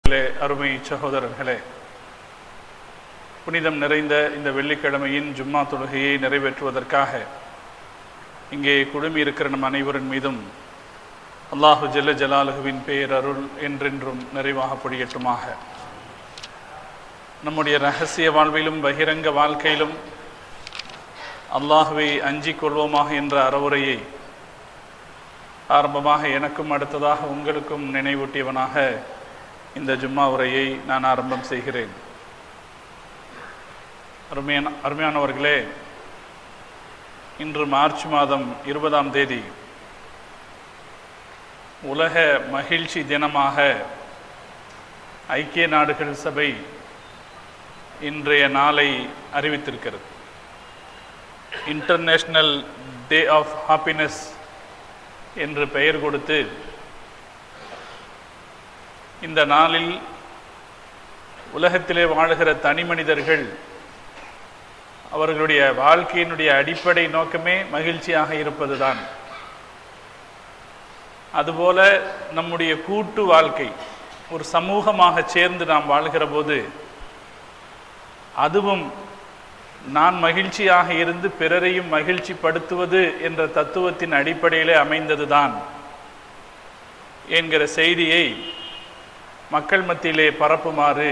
அருமை சகோதரர்களே, புனிதம் நிறைந்த இந்த வெள்ளிக்கிழமையின் ஜும்மா தொழுகையை நிறைவேற்றுவதற்காக இங்கே குழுமி இருக்கிற நம் அனைவரின் மீதும் அல்லாஹு ஜல்ல ஜலாலுஹுவின் பேரருள் என்றென்றும் நிறைவாக பொழியட்டுமாக. நம்முடைய இரகசிய வாழ்விலும் பகிரங்க வாழ்க்கையிலும் அல்லாஹுவை அஞ்சிக் கொள்வோமாக என்ற அறவுரையை ஆரம்பமாக எனக்கும் அடுத்ததாக உங்களுக்கும் நினைவூட்டியவனாக இந்த ஜும்மா உரையை நான் ஆரம்பம் செய்கிறேன். அருமையானவர்களே, இன்று மார்ச் மாதம் 20ஆம் தேதி உலக மகிழ்ச்சி தினமாக ஐக்கிய நாடுகள் சபை இன்றைய நாளை அறிவித்திருக்கிறது. இன்டர்நேஷனல் டே ஆஃப் ஹாப்பினஸ் என்று பெயர் கொடுத்து இந்த நாளில் உலகத்திலே வாழுகிற தனி மனிதர்கள் அவர்களுடைய வாழ்க்கையினுடைய அடிப்படை நோக்கமே மகிழ்ச்சியாக இருப்பதுதான். அதுபோல நம்முடைய கூட்டு வாழ்க்கை ஒரு சமூகமாக சேர்ந்து நாம் வாழ்கிற போது அதுவும் நான் மகிழ்ச்சியாக இருந்து பிறரையும் மகிழ்ச்சி படுத்துவது என்ற தத்துவத்தின் அடிப்படையிலே அமைந்ததுதான் என்கிற செய்தியை மக்கள் மத்தியிலே பரப்புமாறு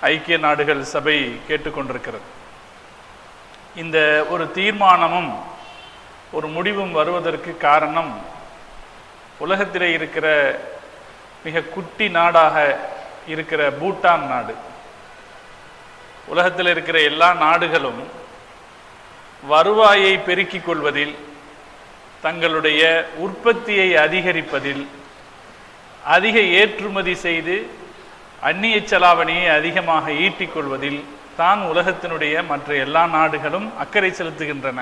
ஐக்கிய நாடுகள் சபை கேட்டுக்கொண்டிருக்கிறது. இந்த ஒரு தீர்மானமும் ஒரு முடிவும் வருவதற்கு காரணம், உலகத்திலே இருக்கிற மிக குட்டி நாடாக இருக்கிற பூட்டான் நாடு. உலகத்தில் இருக்கிற எல்லா நாடுகளும் வருவாயை பெருக்கிக் கொள்வதில், தங்களுடைய உற்பத்தியை அதிகரிப்பதில், அதிக ஏற்றுமதி செய்து அந்நிய செலாவணியை அதிகமாக ஈட்டிக் கொள்வதில் தான் உலகத்தினுடைய மற்ற எல்லா நாடுகளும் அக்கறை செலுத்துகின்றன.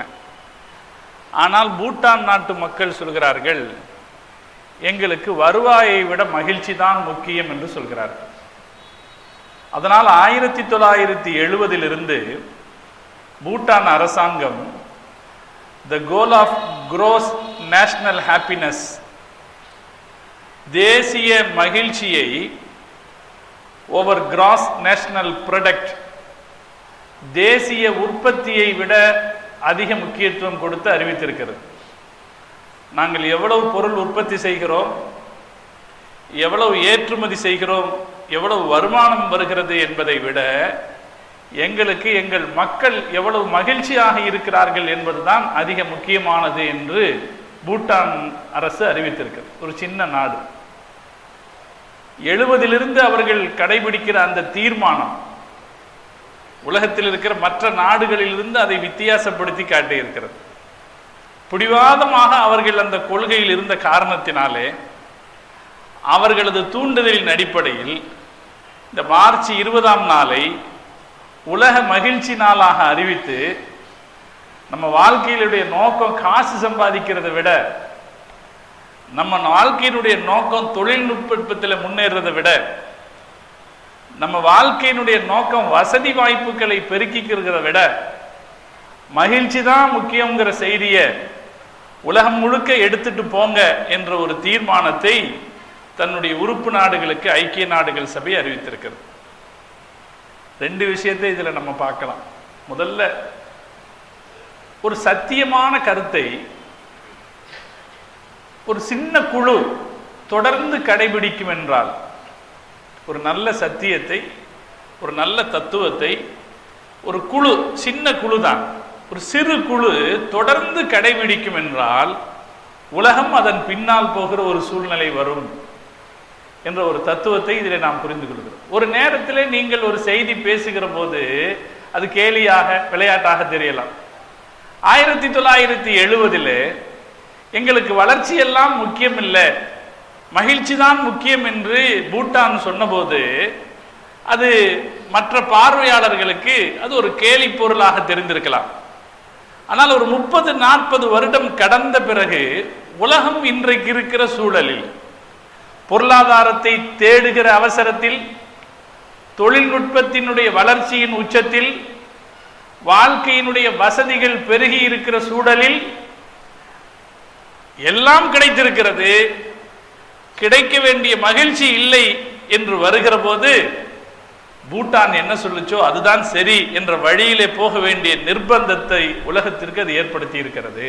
ஆனால் பூட்டான் நாட்டு மக்கள் சொல்கிறார்கள், எங்களுக்கு வருவாயை விட மகிழ்ச்சி தான் முக்கியம் என்று சொல்கிறார்கள். அதனால் 1970 பூட்டான் அரசாங்கம் the goal of gross national happiness, தேசிய மகிழ்ச்சியை ஓவர் கிராஸ் நேஷனல் ப்ராடக்ட், தேசிய உற்பத்தியை விட அதிக முக்கியத்துவம் கொடுத்து அறிவித்திருக்கிறது. நாங்கள் எவ்வளவு பொருள் உற்பத்தி செய்கிறோம், எவ்வளவு ஏற்றுமதி செய்கிறோம், எவ்வளவு வருமானம் வருகிறது என்பதை விட எங்களுக்கு எங்கள் மக்கள் எவ்வளவு மகிழ்ச்சியாக இருக்கிறார்கள் என்பதுதான் அதிக முக்கியமானது என்று பூட்டான் அரசு அறிவித்திருக்கிறது. ஒரு சின்ன நாடு. 70 அவர்கள் கடைபிடிக்கிற அந்த தீர்மானம் உலகத்தில் இருக்கிற மற்ற நாடுகளிலிருந்து அதை வித்தியாசப்படுத்தி காட்டியிருக்கிறது. பிடிவாதமாக அவர்கள் அந்த கொள்கையில் இருந்த காரணத்தினாலே அவர்களது தூண்டுதலின் அடிப்படையில் இந்த மார்ச் 20ஆம் நாளை உலக மகிழ்ச்சி நாளாக அறிவித்து, நம்ம வாழ்க்கையினுடைய நோக்கம் காசு சம்பாதிக்கிறதை விட, நம்ம வாழ்க்கையினுடைய நோக்கம் தொழில்நுட்பத்தில் முன்னேறதை விட, நம்ம வாழ்க்கையினுடைய நோக்கம் வசதி வாய்ப்புகளை பெருக்கிக்கிறத விட மகிழ்ச்சி தான் முக்கியங்கிற செய்தியை உலகம் முழுக்க எடுத்துட்டு போங்க என்ற ஒரு தீர்மானத்தை தன்னுடைய உறுப்பு நாடுகளுக்கு ஐக்கிய நாடுகள் சபை அறிவித்திருக்கிறது. 2 விஷயத்தை இதில் நம்ம பார்க்கலாம். முதல்ல, ஒரு சத்தியமான கருத்தை ஒரு சின்ன குழு தொடர்ந்து கடைபிடிக்கும் என்றால், ஒரு நல்ல சத்தியத்தை, ஒரு நல்ல தத்துவத்தை ஒரு குழு, சின்ன குழு தான், ஒரு சிறு குழு தொடர்ந்து கடைபிடிக்கும் என்றால் உலகம் அதன் பின்னால் போகிற ஒரு சூழ்நிலை வரும் என்ற ஒரு தத்துவத்தை இதில் நாம் புரிந்து கொள்கிறோம். ஒரு நேரத்தில் நீங்கள் ஒரு செய்தி பேசுகிற போது அது கேலியாக விளையாட்டாக தெரியலாம். 1970 எங்களுக்கு வளர்ச்சி எல்லாம் முக்கியம் இல்லை, மகிழ்ச்சி தான் முக்கியம் என்று பூட்டான் சொன்னபோது அது மற்ற பார்வையாளர்களுக்கு அது ஒரு கேலி பொருளாக தெரிந்திருக்கலாம். ஆனால் ஒரு 30-40 வருடம் கடந்த பிறகு உலகம் இன்றைக்கு இருக்கிற சூழலில், பொருளாதாரத்தை தேடுகிற அவசரத்தில், தொழில்நுட்பத்தினுடைய வளர்ச்சியின் உச்சத்தில், வாழ்க்கையினுடைய வசதிகள் பெருகி இருக்கிற சூழலில் எல்லாம் கிடைத்திருக்கிறது, கிடைக்க வேண்டிய மகிழ்ச்சி இல்லை என்று வருகிற போது பூட்டான் என்ன சொல்லுச்சோ அதுதான் சரி என்ற வழியிலே போக வேண்டிய நிர்பந்தத்தை உலகத்திற்கு அது ஏற்படுத்தி இருக்கிறது.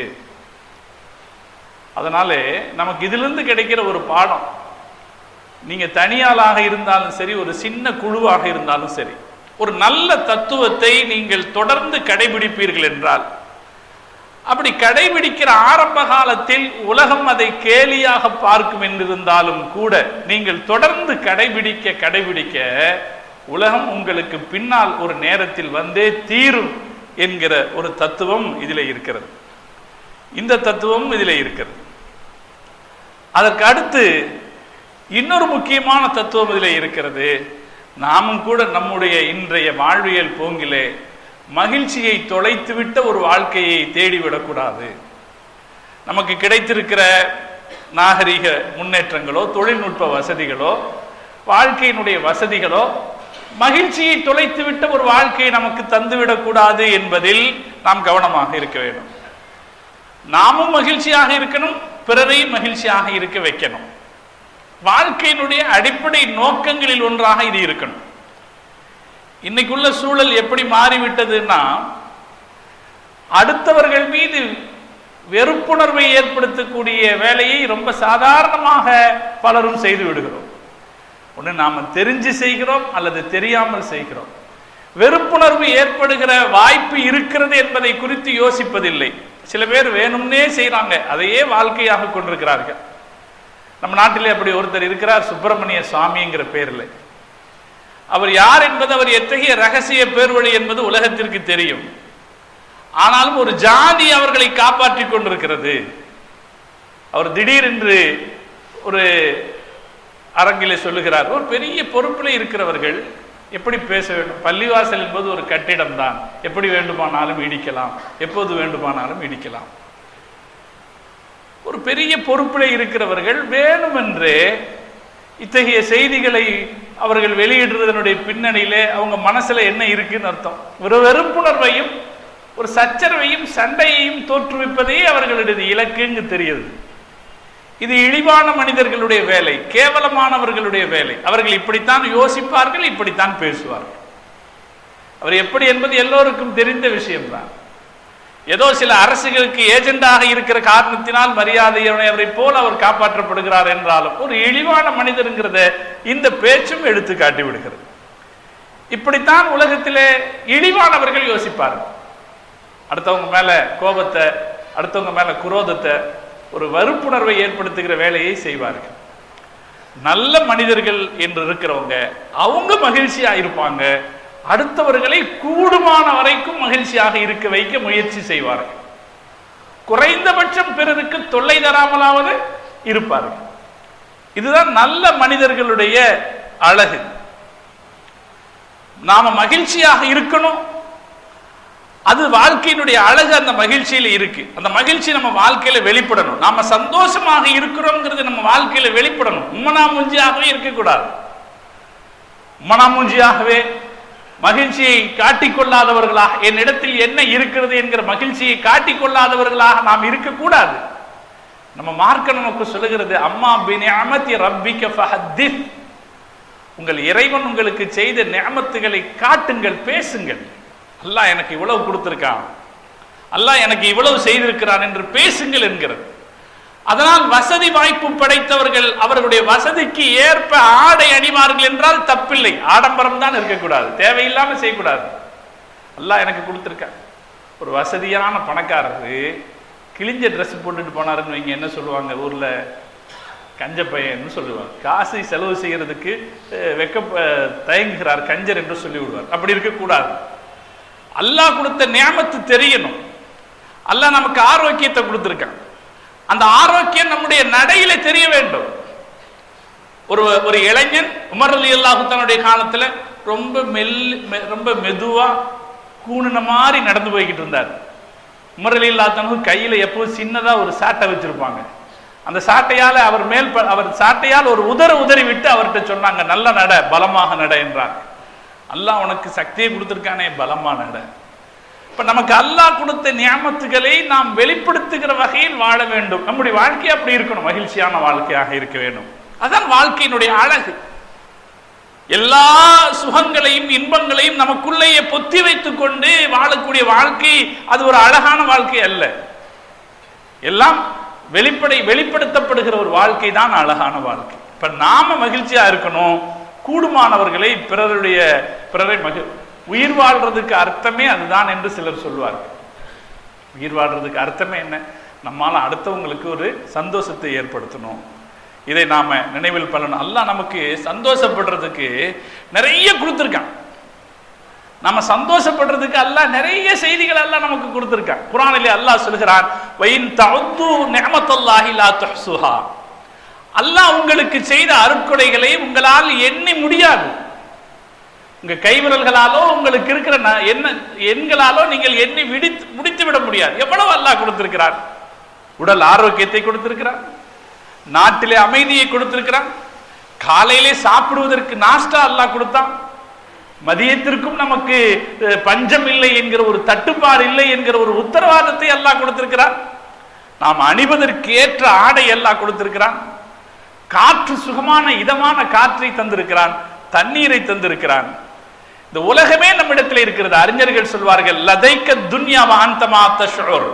அதனாலே நமக்கு இதிலிருந்து கிடைக்கிற ஒரு பாடம், நீங்க தனியாளாக இருந்தாலும் சரி, ஒரு சின்ன குழுவாக இருந்தாலும் சரி, ஒரு நல்ல தத்துவத்தை நீங்கள் தொடர்ந்து கடைபிடிப்பீர்கள் என்றால், அப்படி கடைபிடிக்கிற ஆரம்ப காலத்தில் உலகம் அதை கேலியாக பார்க்கும் என்றிருந்தாலும் கூட நீங்கள் தொடர்ந்து கடைபிடிக்க உலகம் உங்களுக்கு பின்னால் ஒரு நேரத்தில் வந்தே தீரும் என்கிற ஒரு தத்துவம் இதில் இருக்கிறது. இந்த தத்துவம் இதில் இருக்கிறது. அதற்கு அடுத்து இன்னொரு முக்கியமான தத்துவம் இதில் இருக்கிறது. நாமும் கூட நம்முடைய இன்றைய வாழ்வியல் போங்கிலே மகிழ்ச்சியை தொலைத்துவிட்ட ஒரு வாழ்க்கையை தேடிவிடக்கூடாது. நமக்கு கிடைத்திருக்கிற நாகரிக முன்னேற்றங்களோ, தொழில்நுட்ப வசதிகளோ, வாழ்க்கையினுடைய வசதிகளோ மகிழ்ச்சியை தொலைத்துவிட்ட ஒரு வாழ்க்கையை நமக்கு தந்துவிடக்கூடாது என்பதில் நாம் கவனமாக இருக்க வேண்டும். நாமும் மகிழ்ச்சியாக இருக்கணும், பிறரையும் மகிழ்ச்சியாக இருக்க வைக்கணும். வாழ்க்கையினுடைய அடிப்படை நோக்கங்களில் ஒன்றாக இது இருக்கணும். இன்னைக்குள்ள சூழல் எப்படி மாறிவிட்டதுன்னா, அடுத்தவர்கள் மீது வெறுப்புணர்வை ஏற்படுத்தக்கூடிய வேலையை ரொம்ப சாதாரணமாக பலரும் செய்து விடுகிறோம். ஒன்று நாம தெரிஞ்சு செய்கிறோம் அல்லது தெரியாமல் செய்கிறோம். வெறுப்புணர்வு ஏற்படுகிற வாய்ப்பு இருக்கிறது என்பதை குறித்து யோசிப்பதில்லை. சில பேர் வேணும்னே செய்யறாங்க, அதையே வாழ்க்கையாக கொண்டிருக்கிறார்கள். நம்ம நாட்டிலே அப்படி ஒருத்தர் இருக்கிறார், சுப்பிரமணிய சுவாமிங்கிற பேரில். அவர் யார் என்பது, அவர் எத்தகைய ரகசிய பேர் வழி என்பது உலகத்திற்கு தெரியும். ஆனாலும் ஒரு ஜாதி அவர்களை காப்பாற்றி கொண்டிருக்கிறது. அவர் திடீரென்று ஒரு அரங்கிலே சொல்லுகிறார், ஒரு பெரிய பொறுப்பில் இருக்கிறவர்கள் எப்படி பேச வேண்டும்? பள்ளிவாசல் என்பது ஒரு கட்டிடம் தான், எப்படி வேண்டுமானாலும் இடிக்கலாம், எப்போது வேண்டுமானாலும் இடிக்கலாம். ஒரு பெரிய பொறுப்பில் இருக்கிறவர்கள் வேணுமென்றே இத்தகைய செய்திகளை அவர்கள் வெளியிடுறதனுடைய பின்னணியிலே அவங்க மனசுல என்ன இருக்குன்னு அர்த்தம்? ஒரு வெறுப்புணர்வையும் ஒரு சச்சரவையும் சண்டையையும் தோற்றுவிப்பதே அவர்களுடைய இலக்குன்னு தெரியுது. இது இழிவான மனிதர்களுடைய வேலை, கேவலமானவர்களுடைய வேலை. அவர்கள் இப்படித்தான் யோசிப்பார்கள், இப்படித்தான் பேசுவார்கள். அவர் எப்படி என்பது எல்லோருக்கும் தெரிந்த விஷயம்தான். ஏதோ சில அரசுகளுக்கு ஏஜெண்டாக இருக்கிற காரணத்தினால் மரியாதையை போல் அவர் காப்பாற்றப்படுகிறார் என்றாலும் ஒரு இழிவான மனிதருங்கிறத இந்த பேச்சும் எடுத்து காட்டி விடுகிறது. இப்படித்தான் உலகத்திலே இழிவானவர்கள் யோசிப்பார்கள். அடுத்தவங்க மேல கோபத்தை, அடுத்தவங்க மேல குரோதத்தை, ஒரு வெறுப்புணர்வை ஏற்படுத்துகிற வேலையை செய்வார்கள். நல்ல மனிதர்கள் என்று இருக்கிறவங்க அவங்க மகிழ்ச்சியா இருப்பாங்க, அடுத்தவர்களை கூடுமான வரைக்கும் மகிழ்ச்சியாக இருக்க வைக்க முயற்சி செய்வார்கள். குறைந்தபட்சம் பிறருக்கு தொல்லை தராமலாவது இருப்பார்கள். இதுதான் நல்ல மனிதர்களுடைய அழகு. நாம மகிழ்ச்சியாக இருக்கணும், அது வாழ்க்கையினுடைய அழகு. அந்த மகிழ்ச்சியில இருக்கு. அந்த மகிழ்ச்சி நம்ம வாழ்க்கையில வெளிப்படணும். நாம சந்தோஷமாக இருக்கிறோம்ங்கிறது நம்ம வாழ்க்கையில வெளிப்படணும். உம்மனாமூஞ்சியாகவே இருக்கக்கூடாது. உம்மனாமூஞ்சியாகவே மகிழ்ச்சியை காட்டிக்கொள்ளாதவர்களாக, என்னிடத்தில் என்ன இருக்கிறது என்கிற மகிழ்ச்சியை காட்டிக்கொள்ளாதவர்களாக நாம் இருக்கக்கூடாது. நம்ம மார்க்க நமக்கு சொல்லுகிறது, அம்மா பிநிஅமதி ரப்பிக ஃபஹத்திஸ், உங்கள் இறைவன் உங்களுக்கு செய்த நிஅமத்துகளை காட்டுங்கள், பேசுங்கள். அல்லாஹ் எனக்கு இவ்வளவு கொடுத்திருக்கான், அல்லாஹ் எனக்கு இவ்வளவு செய்திருக்கிறான் என்று பேசுங்கள் என்கிறது. அதனால் வசதி வாய்ப்பு படைத்தவர்கள் அவர்களுடைய வசதிக்கு ஏற்ப ஆடை அணிவார்கள் என்றால் தப்பில்லை. ஆடம்பரம் தான் இருக்கக்கூடாது, தேவையில்லாம செய்யக்கூடாது. அல்லாஹ் எனக்கு கொடுத்திருக்கான். ஒரு வசதியான பணக்காரரு கிழிஞ்ச ட்ரெஸ் போட்டுட்டு போனாருன்னு வைங்க, என்ன சொல்லுவாங்க ஊர்ல? கஞ்ச பையன்னு சொல்லுவாங்க. காசை செலவு செய்யறதுக்கு தயங்குகிறார், கஞ்சர் என்று சொல்லி விடுவார். அப்படி இருக்கக்கூடாது. அல்லாஹ் கொடுத்த நியாமத்து தெரியணும். அல்லாஹ் நமக்கு ஆரோக்கியத்தை கொடுத்திருக்கான். அந்த ஆரோக்கியம் நம்முடைய நடையில தெரிய வேண்டும். ஒரு இளைஞன் உமர் ரலியல்லாஹு தன்னுடைய காலத்துல ரொம்ப மெதுவா கூணுன மாதிரி நடந்து போய்கிட்டு இருந்தார். உமர் ரலியல்லாஹு தஆலா கையில எப்போது சின்னதா ஒரு சாட்டை வச்சிருப்பாங்க. அந்த சாட்டையால அவர் சாட்டையால் ஒரு உதறி விட்டு அவர்கிட்ட சொன்னாங்க, நல்ல நட, பலமாக நட என்றாங்க. அல்லாஹ் உனக்கு சக்தியை கொடுத்திருக்கானே, பலமா நட. இப்ப நமக்கு அல்லாஹ் கொடுத்த நியாமத்துகளை நாம் வெளிப்படுத்துகிற வகையில் வாழ வேண்டும். நம்முடைய வாழ்க்கை அப்படி இருக்கணும், மகிழ்ச்சியான வாழ்க்கையாக இருக்க வேண்டும். அதான் வாழ்க்கையினுடைய அழகு. எல்லா சுகங்களையும் இன்பங்களையும் நமக்குள்ளேயே பொத்தி வைத்துக் கொண்டு வாழக்கூடிய வாழ்க்கை அது ஒரு அழகான வாழ்க்கை அல்ல. எல்லாம் வெளிப்படுத்தப்படுகிற ஒரு வாழ்க்கை தான் அழகான வாழ்க்கை. இப்ப நாம மகிழ்ச்சியா இருக்கணும். கூடுமானவர்களை பிறரை உயிர் வாழ்றதுக்கு அர்த்தமே அதுதான் என்று சிலர் சொல்வார்கள். உயிர் வாழ்றதுக்கு அர்த்தமே என்ன? நம்மால அடுத்தவங்களுக்கு ஒரு சந்தோஷத்தை ஏற்படுத்தணும். இதை நாம நினைவில் பண்ணணும். அல்லாஹ் நமக்கு சந்தோஷப்படுறதுக்கு நிறைய கொடுத்துருக்கான். நம்ம சந்தோஷப்படுறதுக்கு அல்லாஹ் நிறைய செய்திகள் எல்லாம் நமக்கு கொடுத்திருக்கான். குர்ஆனிலே அல்லாஹ் சொல்கிறான், வயின் தஅது நிஅமத்தல்லாஹி லா துஹ்சுஹா. அல்லாஹ் உங்களுக்கு செய்த அருட்கொடைகளை உங்களால் எண்ணி முடியாது. உங்க கைவிரல்களாலோ உங்களுக்கு இருக்கிற எண்களாலோ நீங்கள் எண்ணி முடித்து விட முடியாது. எவ்வளவு அல்லாஹ் கொடுத்திருக்கிறார். உடல் ஆரோக்கியத்தை கொடுத்திருக்கிறார், நாட்டிலே அமைதியை கொடுத்திருக்கிறான், காலையிலே சாப்பிடுவதற்கு நாஸ்டா அல்லாஹ் கொடுத்தான், மதியத்திற்கும் நமக்கு பஞ்சம் இல்லை என்கிற ஒரு தட்டுப்பாடு இல்லை என்கிற ஒரு உத்தரவாதத்தை அல்லாஹ் கொடுத்திருக்கிறார். நாம் அணிவதற்கு ஏற்ற ஆடை அல்லாஹ் கொடுத்திருக்கிறான், காற்று சுகமான இதமான காற்றை தந்திருக்கிறான், தண்ணீரை தந்திருக்கிறான். இந்த உலகமே நம்மிடத்தில் இருக்கிறது. அறிஞர்கள் சொல்வார்கள், லதைக்க துன்யா வஅன்தமா தஷ்உர்.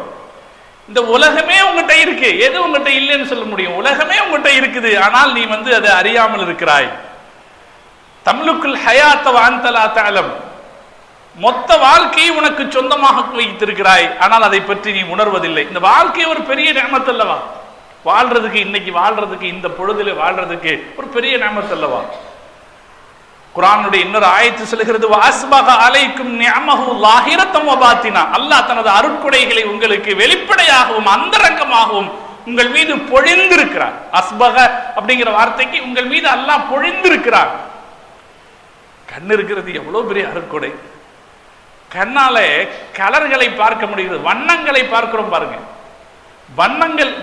இந்த உலகமே உங்ககிட்ட இருக்கு, எது உங்ககிட்ட இல்லைன்னு சொல்ல முடியும்? உலகமே உங்ககிட்ட இருக்குது, ஆனால் நீ அதை அறியாமல் இருக்கிறாய். தம்லுக்குல் ஹயாத்த வஅன்த லா தஅலம். மொத்த வாழ்க்கையை உனக்கு சொந்தமாக வைத்திருக்கிறாய், ஆனால் அதை பற்றி நீ உணர்வதில்லை. இந்த வாழ்க்கை ஒரு பெரிய நிஅமத் அல்லவா? வாழ்றதுக்கு, இன்னைக்கு வாழ்றதுக்கு, இந்த பொழுதிலே வாழ்றதுக்கு ஒரு பெரிய நிஅமத் அல்லவா? குர்ஆனுடைய இன்னொரு ஆயத்து சொல்கிறது, வஅஸ்பக அலைக்கும் நிஅமஹு லாஹிரத்தம் வபாத்தினா. அல்லாஹ் தனது அருட்கொடைகளை உங்களுக்கு வெளிப்படையாகவும் அந்தரங்கமாகவும் உங்கள் மீது பொழிந்திருக்கிறார். அஸ்பக அப்படிங்கிற வார்த்தைக்கு உங்கள் மீது அல்லாஹ் பொழிந்திருக்கிறார். கண் இருக்கிறது எவ்வளவு பெரிய அருட்கொடை. கண்ணாலே கலர்களை பார்க்க முடிகிறது, வண்ணங்களை பார்க்கிறோம் பாருங்க.